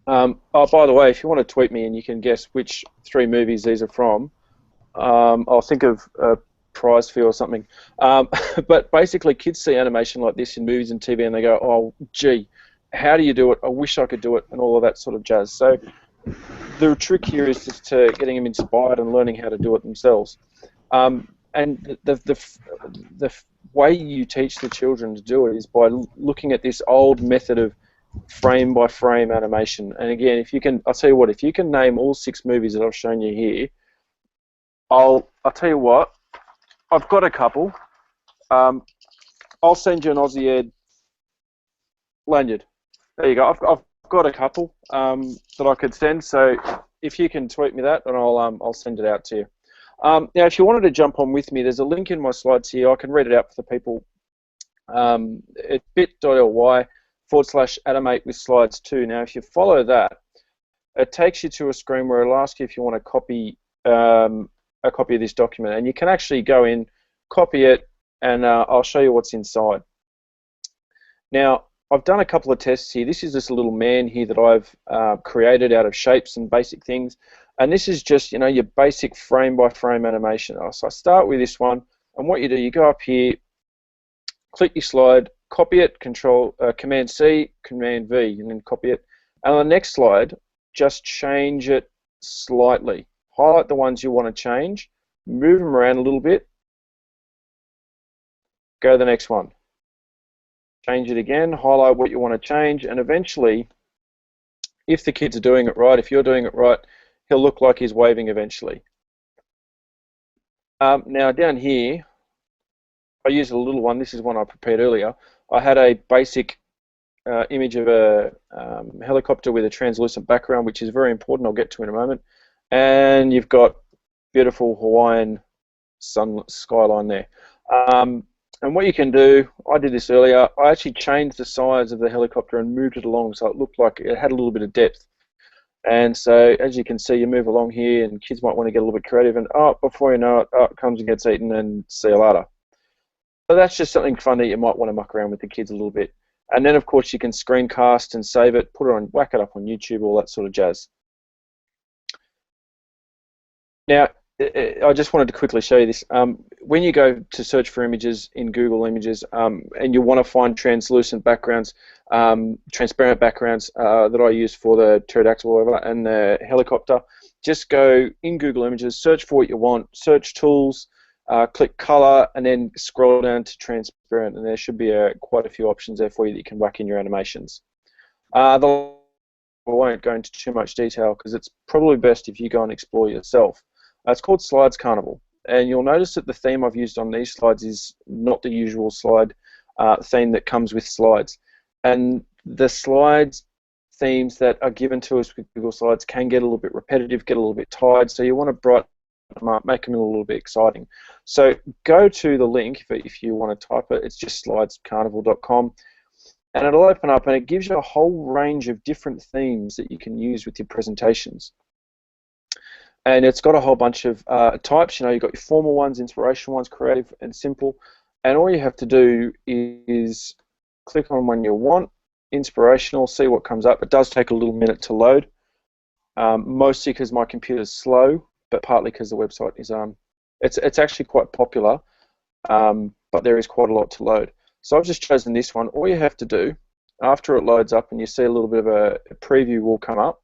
Oh, by the way, if you want to tweet me and you can guess which 3 movies these are from, I'll think of a prize for you or something. But basically, kids see animation like this in movies and TV, and they go, "Oh, gee, how do you do it? I wish I could do it," and all of that sort of jazz. So the trick here is just to getting them inspired and learning how to do it themselves. And the way you teach the children to do it is by looking at this old method of frame by frame animation. And again, if you can, I'll tell you what, if you can name all 6 movies that I've shown you here, I'll tell you what, I've got a couple. I'll send you an Aussie Ed lanyard. There you go. I've got a couple that I could send. So if you can tweet me that, and I'll send it out to you. Now, if you wanted to jump on with me, there's a link in my slides here. I can read it out for the people. It's bit.ly/animate with slides 2. Now, if you follow that, it takes you to a screen where it'll ask you if you want to copy a copy of this document, and you can actually go in, copy it, and I'll show you what's inside. Now, I've done a couple of tests here. This is just a little man here that I've created out of shapes and basic things, and this is just, you know, your basic frame by frame animation. So I start with this one, and what you do, you go up here, click your slide, copy it, Command C, Command V, and then copy it. And on the next slide, just change it slightly. Highlight the ones you want to change, move them around a little bit, go to the next one. Change it again, highlight what you want to change, and eventually, if the kids are doing it right, if you're doing it right, he'll look like he's waving eventually. Now down here, I used a little one. This is one I prepared earlier. I had a basic image of a helicopter with a translucent background, which is very important. I'll get to in a moment. And you've got beautiful Hawaiian skyline there. And what you can do, I did this earlier, I actually changed the size of the helicopter and moved it along so it looked like it had a little bit of depth. And so, as you can see, you move along here and kids might want to get a little bit creative and, oh, before you know it, it comes and gets eaten and see you later. So that's just something fun that you might want to muck around with the kids a little bit. And then, of course, you can screencast and save it, put it on, whack it up on YouTube, all that sort of jazz. Now, I just wanted to quickly show you this. When you go to search for images in Google Images and you want to find translucent backgrounds, transparent backgrounds that I use for the pterodactyl or whatever, and the helicopter, just go in Google Images, search for what you want, search tools, click color, and then scroll down to transparent, and there should be quite a few options there for you that you can whack in your animations. I won't go into too much detail because it's probably best if you go and explore yourself. It's called Slides Carnival, and you'll notice that the theme I've used on these slides is not the usual slide theme that comes with slides. And the slides themes that are given to us with Google Slides can get a little bit repetitive, get a little bit tired, so you want to brighten them up, make them a little bit exciting. So go to the link if you want to type it. It's just slidescarnival.com, and it'll open up and it gives you a whole range of different themes that you can use with your presentations. And it's got a whole bunch of types. You know, you've got your formal ones, inspirational ones, creative and simple. And all you have to do is click on one you want, inspirational, see what comes up. It does take a little minute to load, mostly because my computer's slow, but partly because the website is it's actually quite popular, but there is quite a lot to load. So I've just chosen this one. All you have to do, after it loads up and you see a little bit of a preview will come up,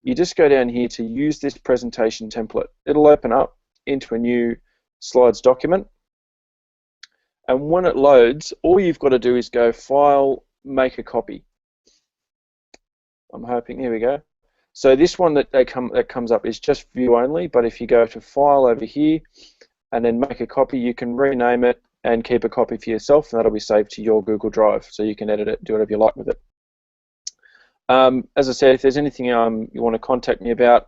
you just go down here to use this presentation template. It'll open up into a new slides document. And when it loads, all you've got to do is go File, Make a Copy. I'm hoping, here we go. So this one that comes up is just view only, but if you go to File over here and then Make a Copy, you can rename it and keep a copy for yourself, and that'll be saved to your Google Drive, so you can edit it, do whatever you like with it. As I said, if there's anything you want to contact me about,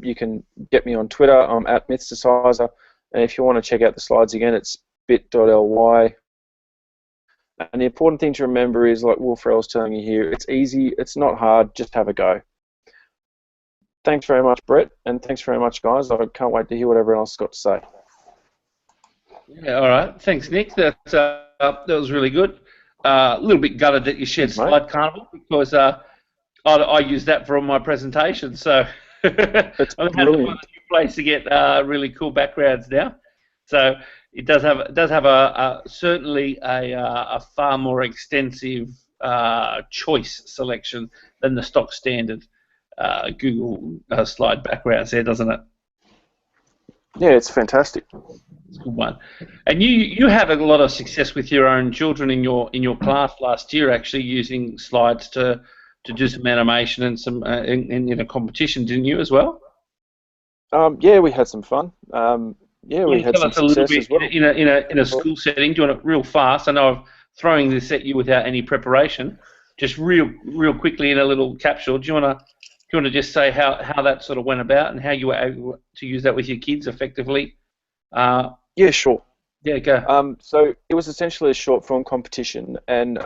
you can get me on Twitter. I'm @Mythicizer, and if you want to check out the slides again, it's bit.ly. And the important thing to remember is, like Will Ferrell's telling you here, it's easy, it's not hard, just have a go. Thanks very much, Brett, and thanks very much, guys. I can't wait to hear what everyone else has got to say. Yeah, all right. Thanks, Nick. That was really good. A little bit gutted that you shared Slide Carnival because I use that for all my presentations, so I'm It's having to find a brilliant. new place to get really cool backgrounds now. So it does have a certainly a far more extensive choice selection than the stock standard Google slide backgrounds there, doesn't it? Yeah, it's fantastic. It's a good one. And you had a lot of success with your own children in your class last year, actually using slides to do some animation and some in a competition, didn't you as well? Yeah, we had some fun. Yeah, You we want to had tell some us a little success bit as well. in a school setting? Do you want it real fast? I know I'm throwing this at you without any preparation. Just real quickly in a little capsule. Do you want to just say how that sort of went about and how you were able to use that with your kids effectively? Yeah, sure. Yeah, go. So it was essentially a short film competition, and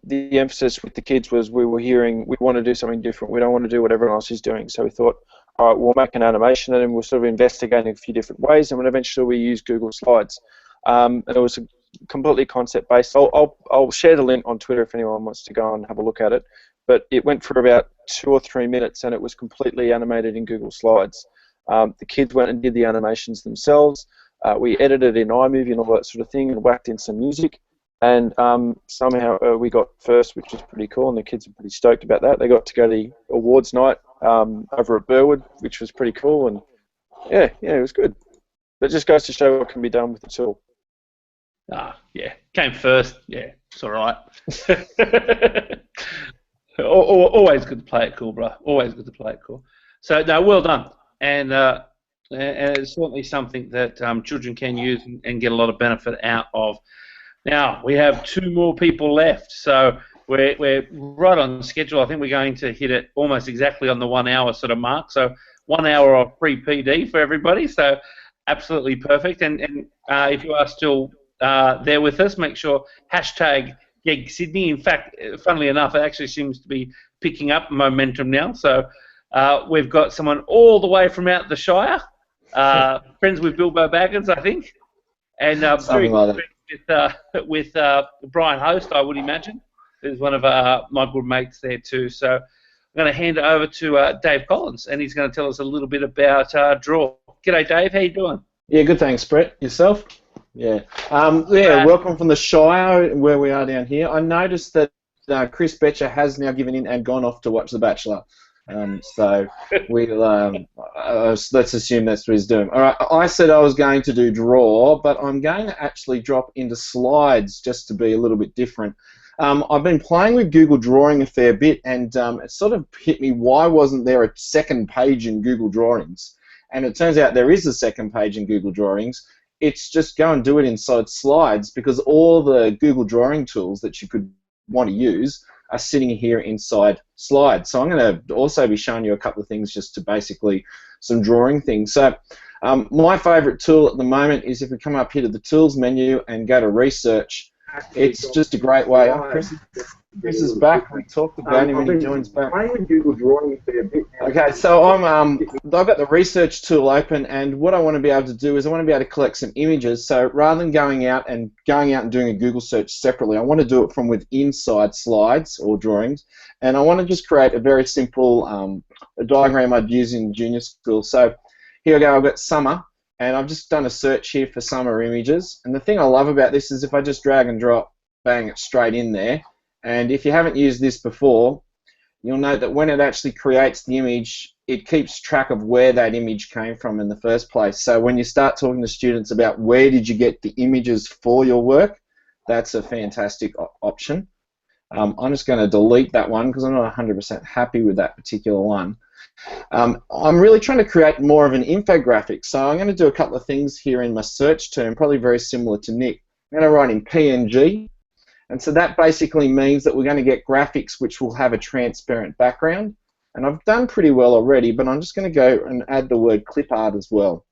the emphasis with the kids was we want to do something different. We don't want to do what everyone else is doing. So we thought, all right, we'll make an animation, and we'll sort of investigating a few different ways, and then eventually we use Google Slides. And it was completely concept based. I'll share the link on Twitter if anyone wants to go and have a look at it. But it went for about 2 or 3 minutes, and it was completely animated in Google Slides. The kids went and did the animations themselves. We edited in iMovie and all that sort of thing, and whacked in some music. And somehow we got first, which was pretty cool, and the kids were pretty stoked about that. They got to go to the awards night over at Burwood, which was pretty cool, and yeah, it was good. That just goes to show what can be done with the tool. Yeah, came first. Yeah, it's all right. Always good to play it cool, bro. Always good to play it cool. So, no, well done. And it's certainly something that children can use and get a lot of benefit out of. Now, we have 2 more people left, so we're right on schedule. I think we're going to hit it almost exactly on the 1 hour sort of mark. So 1 hour of free PD for everybody, so absolutely perfect. And if you are still there with us, make sure hashtag Gig Sydney. In fact, funnily enough, it actually seems to be picking up momentum now. So we've got someone all the way from out the Shire, friends with Bilbo Baggins, I think, and very good friends with Brian Host, I would imagine, who's one of my good mates there too. So I'm going to hand it over to Dave Collins, and he's going to tell us a little bit about Draw. G'day, Dave. How you doing? Yeah, good. Thanks, Brett. Yourself? Yeah. Welcome from the Shire, where we are down here. I noticed that Chris Betcher has now given in and gone off to watch The Bachelor. So we'll let's assume that's what he's doing. All right. I said I was going to do Draw, but I'm going to actually drop into Slides just to be a little bit different. I've been playing with Google Drawing a fair bit, and it sort of hit me, why wasn't there a second page in Google Drawings? And it turns out there is a second page in Google Drawings. It's just go and do it inside Slides, because all the Google Drawing tools that you could want to use are sitting here inside Slides. So I'm going to also be showing you a couple of things, just to basically some drawing things. So my favourite tool at the moment is if we come up here to the Tools menu and go to Research. It's just a great way. Chris is back. We talked about him and he joins back. Okay, so I've got the Research tool open, and what I want to be able to do is I want to be able to collect some images. So rather than going out and doing a Google search separately, I want to do it from inside Slides or Drawings, and I want to just create a very simple a diagram I'd use in junior school. So here I go. I've got summer. And I've just done a search here for summer images. And the thing I love about this is if I just drag and drop, bang, it's straight in there. And if you haven't used this before, you'll note that when it actually creates the image, it keeps track of where that image came from in the first place. So when you start talking to students about where did you get the images for your work, that's a fantastic option. I'm just going to delete that one because I'm not 100% happy with that particular one. I'm really trying to create more of an infographic, so I'm going to do a couple of things here in my search term, probably very similar to Nick. I'm going to write in PNG, and so that basically means that we're going to get graphics which will have a transparent background, and I've done pretty well already, but I'm just going to go and add the word clip art as well.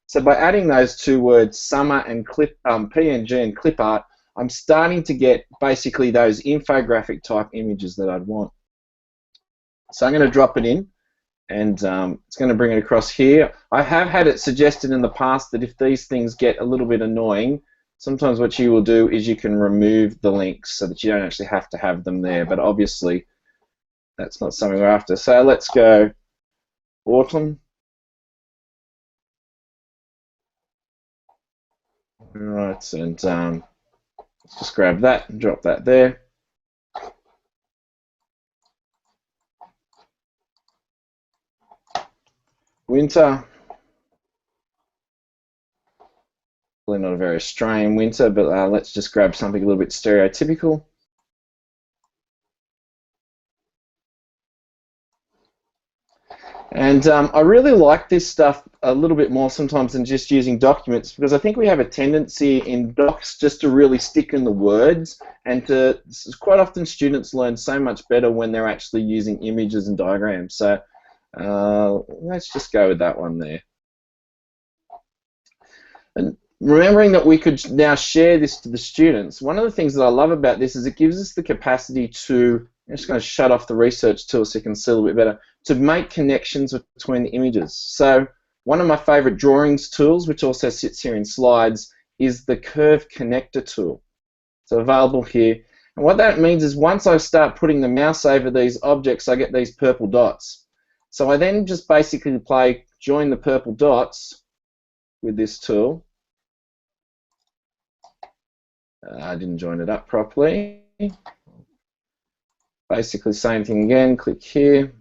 So by adding those 2 words, summer and PNG and clip art, I'm starting to get basically those infographic type images that I'd want. So I'm going to drop it in. And it's going to bring it across here. I have had it suggested in the past that if these things get a little bit annoying, sometimes what you will do is you can remove the links so that you don't actually have to have them there. But obviously, That's not something we're after. So let's go autumn. Right, and let's just grab that and drop that there. Winter. Probably not a very Australian winter, but let's just grab something a little bit stereotypical. And I really like this stuff a little bit more sometimes than just using documents, because I think we have a tendency in docs just to really stick in the words, and quite often students learn so much better when they're actually using images and diagrams. So let's just go with that one there. And remembering that we could now share this to the students, one of the things that I love about this is it gives us the capacity to, I'm just going to shut off the research tool so you can see a little bit better, to make connections between the images. So one of my favorite drawings tools, which also sits here in slides, is the curve connector tool. So available here. And what that means is once I start putting the mouse over these objects, I get these purple dots. So I then just basically join the purple dots with this tool. I didn't join it up properly. Basically same thing again, click here.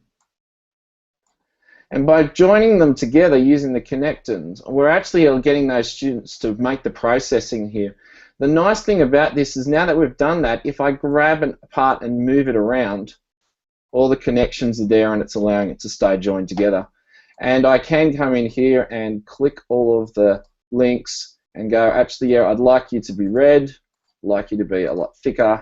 And by joining them together using the connectors, we're actually getting those students to make the processing here. The nice thing about this is now that we've done that, if I grab a part and move it around, all the connections are there and it's allowing it to stay joined together. And I can come in here and click all of the links and go, actually, yeah, I'd like you to be red, I'd like you to be a lot thicker,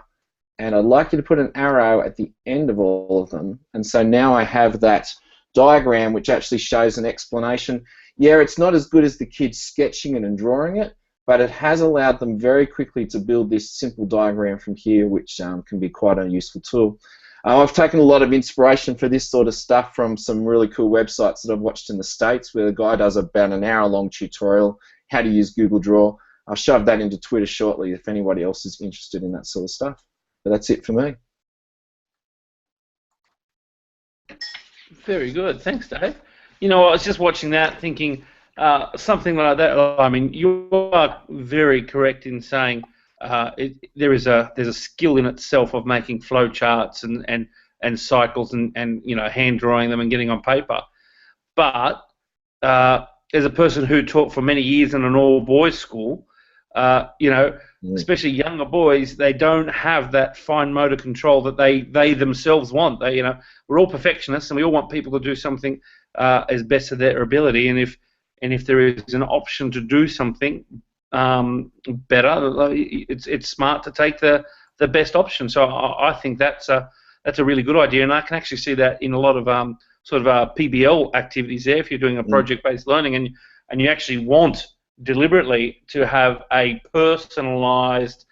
and I'd like you to put an arrow at the end of all of them. And so now I have that diagram which actually shows an explanation. Yeah, it's not as good as the kids sketching it and drawing it, but it has allowed them very quickly to build this simple diagram from here, which can be quite a useful tool. I've taken a lot of inspiration for this sort of stuff from some really cool websites that I've watched in the States, where the guy does about an hour-long tutorial how to use Google Draw. I'll shove that into Twitter shortly if anybody else is interested in that sort of stuff. But that's it for me. Very good. Thanks, Dave. You know, I was just watching that thinking something like that. I mean, you are very correct in saying there's a skill in itself of making flow charts and cycles and you know, hand drawing them and getting on paper. But as a person who taught for many years in an all-boys school, you know, especially younger boys, they don't have that fine motor control that they themselves want. They, you know, we're all perfectionists and we all want people to do something as best of their ability. And if there is an option to do something better, it's smart to take the best option. So I think that's a really good idea, and I can actually see that in a lot of sort of PBL activities there. If you're doing a project-based learning and you actually want deliberately to have a personalised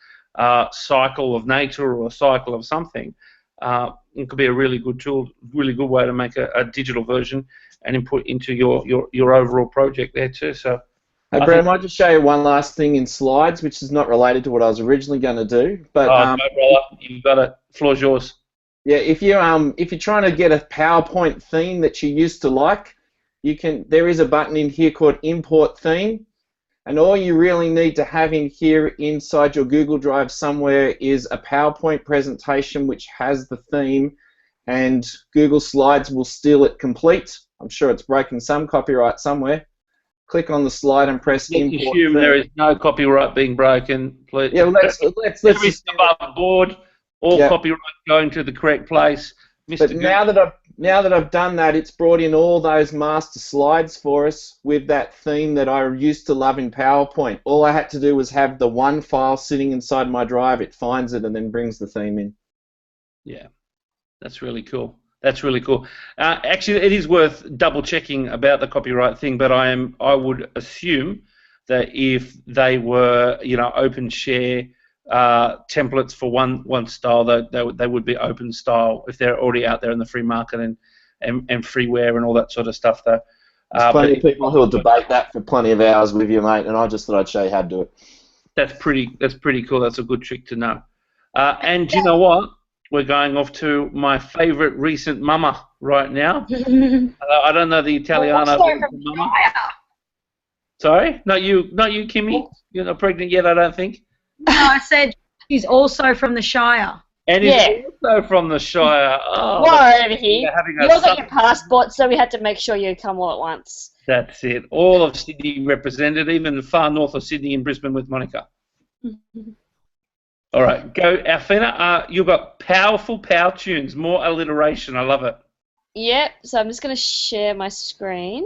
cycle of nature or a cycle of something, it could be a really good tool, really good way to make a digital version and input into your overall project there too. So. Hey, Brad, I might just show you one last thing in slides, which is not related to what I was originally going to do. But no, brother, you've got it. Floor's yours. Yeah, if you're trying to get a PowerPoint theme that you used to like, there is a button in here called Import Theme, and all you really need to have in here inside your Google Drive somewhere is a PowerPoint presentation which has the theme, and Google Slides will steal it complete. I'm sure it's breaking some copyright somewhere. Click on the slide and press import. Let's assume there is no copyright being broken, please. Yeah, let's everything's above board. All copyright going to the correct place. But now that I've done that, it's brought in all those master slides for us with that theme that I used to love in PowerPoint. All I had to do was have the one file sitting inside my drive. It finds it and then brings the theme in. Yeah, that's really cool. That's really cool. Actually, it is worth double checking about the copyright thing, but I would assume that if they were, you know, open share templates for one style, they would be open style if they're already out there in the free market and freeware and all that sort of stuff. Though, there's plenty of people who will debate that for plenty of hours with you, mate. And I just thought I'd show you how to do it. That's pretty cool. That's a good trick to know. And you know what? we're going off to my favourite recent mama right now. I don't know the Italiano Also for from mama. Shire. Sorry, not you, Kimmy. You're not pregnant yet, I don't think. No, I said she's also from the Shire. And Yeah. is also from the Shire. Oh, Whoa, over here. having You a all got your supper. passport, so we had to make sure you come all at once. That's it. All of Sydney represented, even far north of Sydney in Brisbane with Monica. All right, go, Alfina. You've got powerful power tunes, more alliteration. I love it. Yep, so I'm just going to share my screen.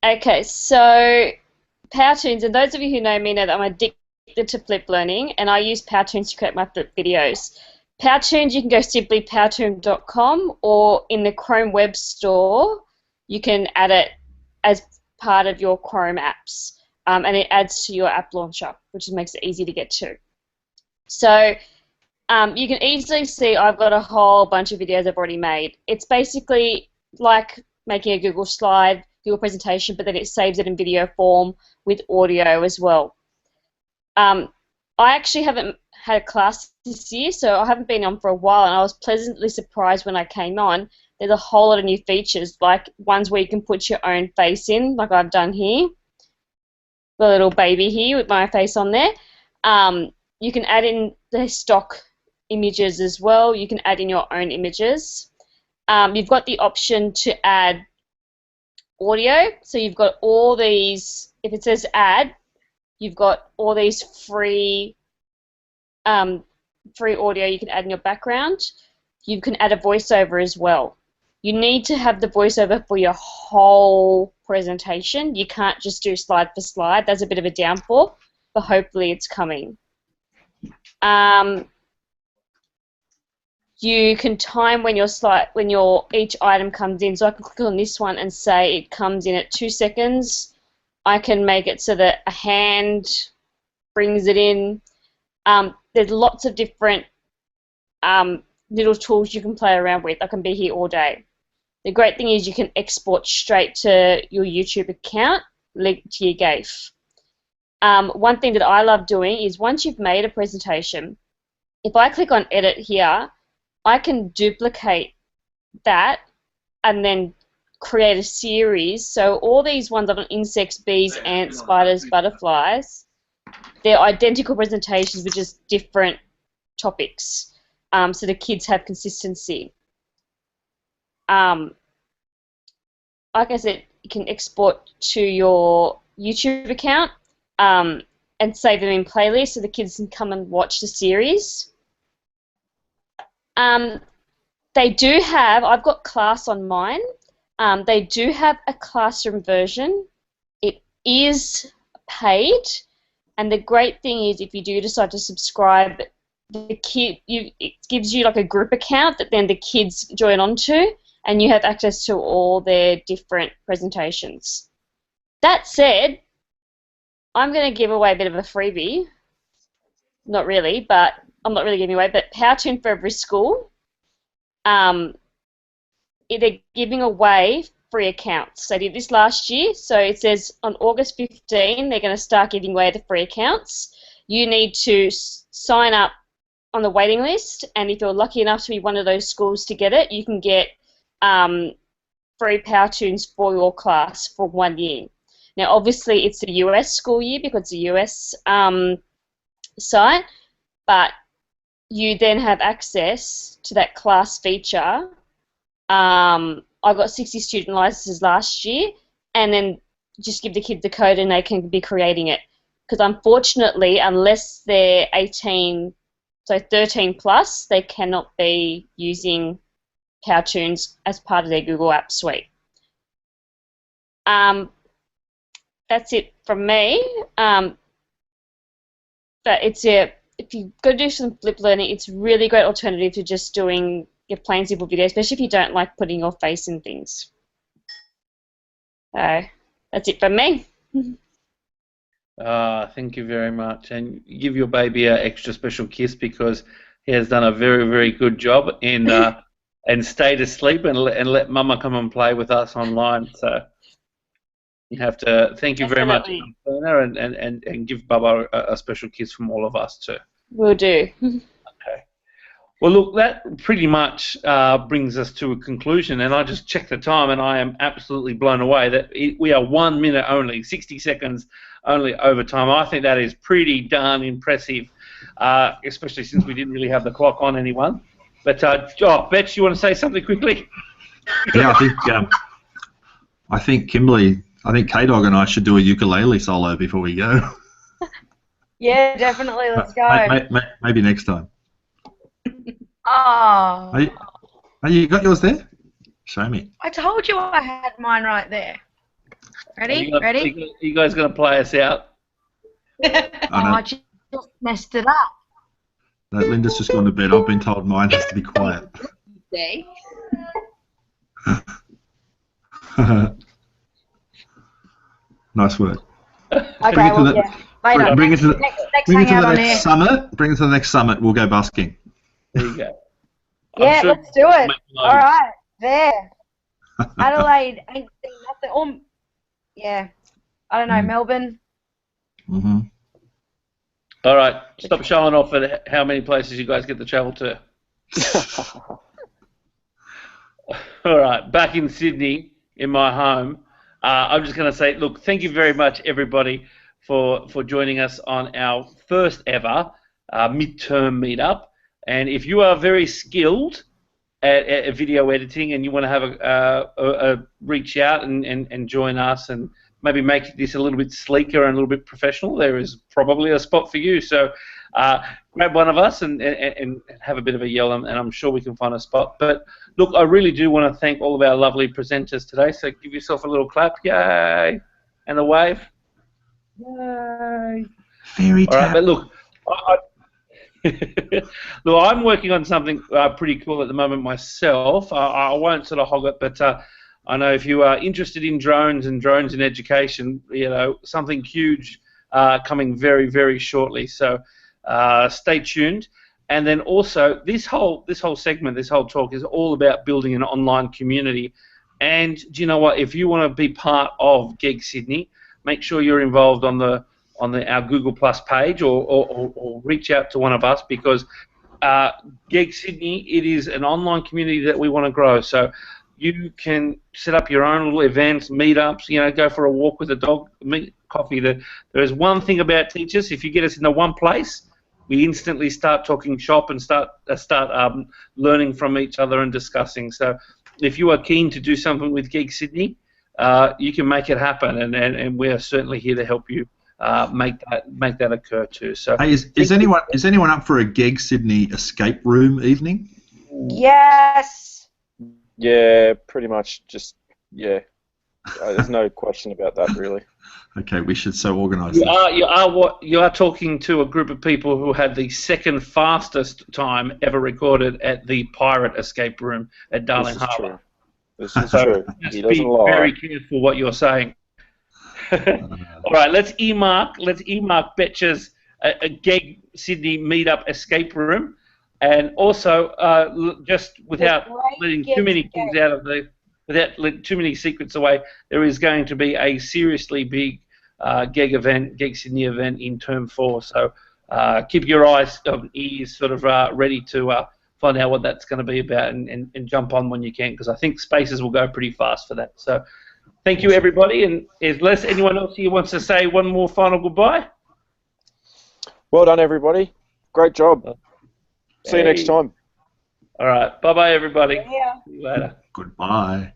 Okay, so PowerTunes, and those of you who know me know that I'm addicted to flip learning, and I use PowerTunes to create my flip videos. PowerTunes, you can go simply powertune.com, or in the Chrome Web Store, you can add it as part of your Chrome apps, and it adds to your app launcher, which makes it easy to get to. So you can easily see I've got a whole bunch of videos I've already made. It's basically like making a Google slide, Google presentation, but then it saves it in video form with audio as well. I actually haven't had a class this year, so I haven't been on for a while, and I was pleasantly surprised when I came on. There's a whole lot of new features, like ones where you can put your own face in, like I've done here. The little baby here with my face on there. You can add in the stock images as well. You can add in your own images. You've got the option to add audio, so you've got all these, if it says add, you've got all these free audio you can add in your background. You can add a voiceover as well. You need to have the voiceover for your whole presentation. You can't just do slide for slide. That's a bit of a downfall, but hopefully it's coming. You can time when your each item comes in. So I can click on this one and say it comes in at 2 seconds. I can make it so that a hand brings it in. There's lots of different little tools you can play around with. I can be here all day. The great thing is you can export straight to your YouTube account, linked to your GAFE. One thing that I love doing is once you've made a presentation, if I click on edit here, I can duplicate that and then create a series. So all these ones on insects, bees, ants, spiders, butterflies, they're identical presentations with just different topics, so the kids have consistency. Like I said, you can export to your YouTube account and save them in playlists so the kids can come and watch the series. They do have, I've got class on mine, they do have a classroom version. It is paid, and the great thing is if you do decide to subscribe, it gives you like a group account that then the kids join onto, and you have access to all their different presentations. That said, I'm going to give away a bit of a freebie. Not really, but I'm not really giving away, but PowerTune for every school, they're giving away free accounts. They did this last year, so it says on August 15 they're going to start giving away the free accounts. You need to sign up on the waiting list, and if you're lucky enough to be one of those schools to get it, you can get free PowerTunes for your class for 1 year. Now, obviously, it's a US school year because it's a US site, but you then have access to that class feature. I got 60 student licenses last year, and then just give the kids the code and they can be creating it. Because unfortunately, unless they're 18, so 13 plus, they cannot be using PowerTunes as part of their Google Apps Suite. That's it from me. But if you've got to do some flip learning, it's a really great alternative to just doing your plain simple video, especially if you don't like putting your face in things. So that's it from me. Thank you very much, and give your baby an extra special kiss because he has done a very, very good job, and stayed asleep and let Mama come and play with us online. So You have to thank you very much, Definitely. Anna, and give Bubba a special kiss from all of us too. Will do. Okay. Well, look, that pretty much brings us to a conclusion, and I just checked the time, and I am absolutely blown away that we are 1 minute only, 60 seconds only over time. I think that is pretty darn impressive, especially since we didn't really have the clock on anyone. But, Betch, you want to say something quickly? Yeah, I think Kimberly, K-Dog and I should do a ukulele solo before we go. Yeah, definitely. Let's go. Maybe next time. Oh. You got yours there? Show me. I told you I had mine right there. Ready? Ready? Are you guys going to play us out? I just messed it up. No, Linda's just gone to bed. I've been told mine has to be quiet. See? Nice work. Okay, well, yeah. Later. Bring it to the next hangout on air. summit. Bring it to the next summit. We'll go busking. There you go. Yeah, let's do it. All right, there. Adelaide ain't seen nothing. Yeah, I don't know, Melbourne. Mm-hmm. All right, stop showing off at how many places you guys get to travel to. All right, back in Sydney, in my home, I'm just going to say, look, thank you very much, everybody, for joining us on our first ever midterm meetup. And if you are very skilled at video editing and you want to have a reach out and join us and maybe make this a little bit sleeker and a little bit professional, there is probably a spot for you. So grab one of us and have a bit of a yell, and I'm sure we can find a spot. But look, I really do want to thank all of our lovely presenters today. So give yourself a little clap, yay, and a wave, yay. Fairy tale. All right, but look, look, I'm working on something pretty cool at the moment myself. I won't sort of hog it, but I know if you are interested in drones and drones in education, you know, something huge coming very, very shortly. So stay tuned. And then also, this whole segment, this whole talk is all about building an online community. And do you know what? If you want to be part of GEG Sydney, make sure you're involved on our Google Plus page or reach out to one of us, because GEG Sydney, it is an online community that we want to grow. So you can set up your own little events, meetups, you know, go for a walk with a dog, meet coffee. There is one thing about teachers: if you get us into one place, we instantly start talking shop and start learning from each other and discussing. So if you are keen to do something with GEG Sydney, you can make it happen, and we are certainly here to help you make that occur too. So hey, is anyone up for a GEG Sydney escape room evening? Yes. Yeah, pretty much. Just there's no question about that, really. Okay, we should so organise. You are talking to a group of people who had the second fastest time ever recorded at the Pirate Escape Room at Darling Harbour. This is true. Just be very careful what you're saying. All right, let's earmark Betch's a GEG Sydney meetup escape room, and also just without letting too many things out of without letting too many secrets away, there is going to be a seriously big GEG Sydney event in Term 4. So keep your eyes and ears sort of ready to find out what that's going to be about, and jump on when you can, because I think spaces will go pretty fast for that. So thank you, everybody. And unless anyone else here wants to say one more final goodbye. Well done, everybody. Great job. See you next time. All right. Bye-bye, everybody. Yeah. See you later. Goodbye.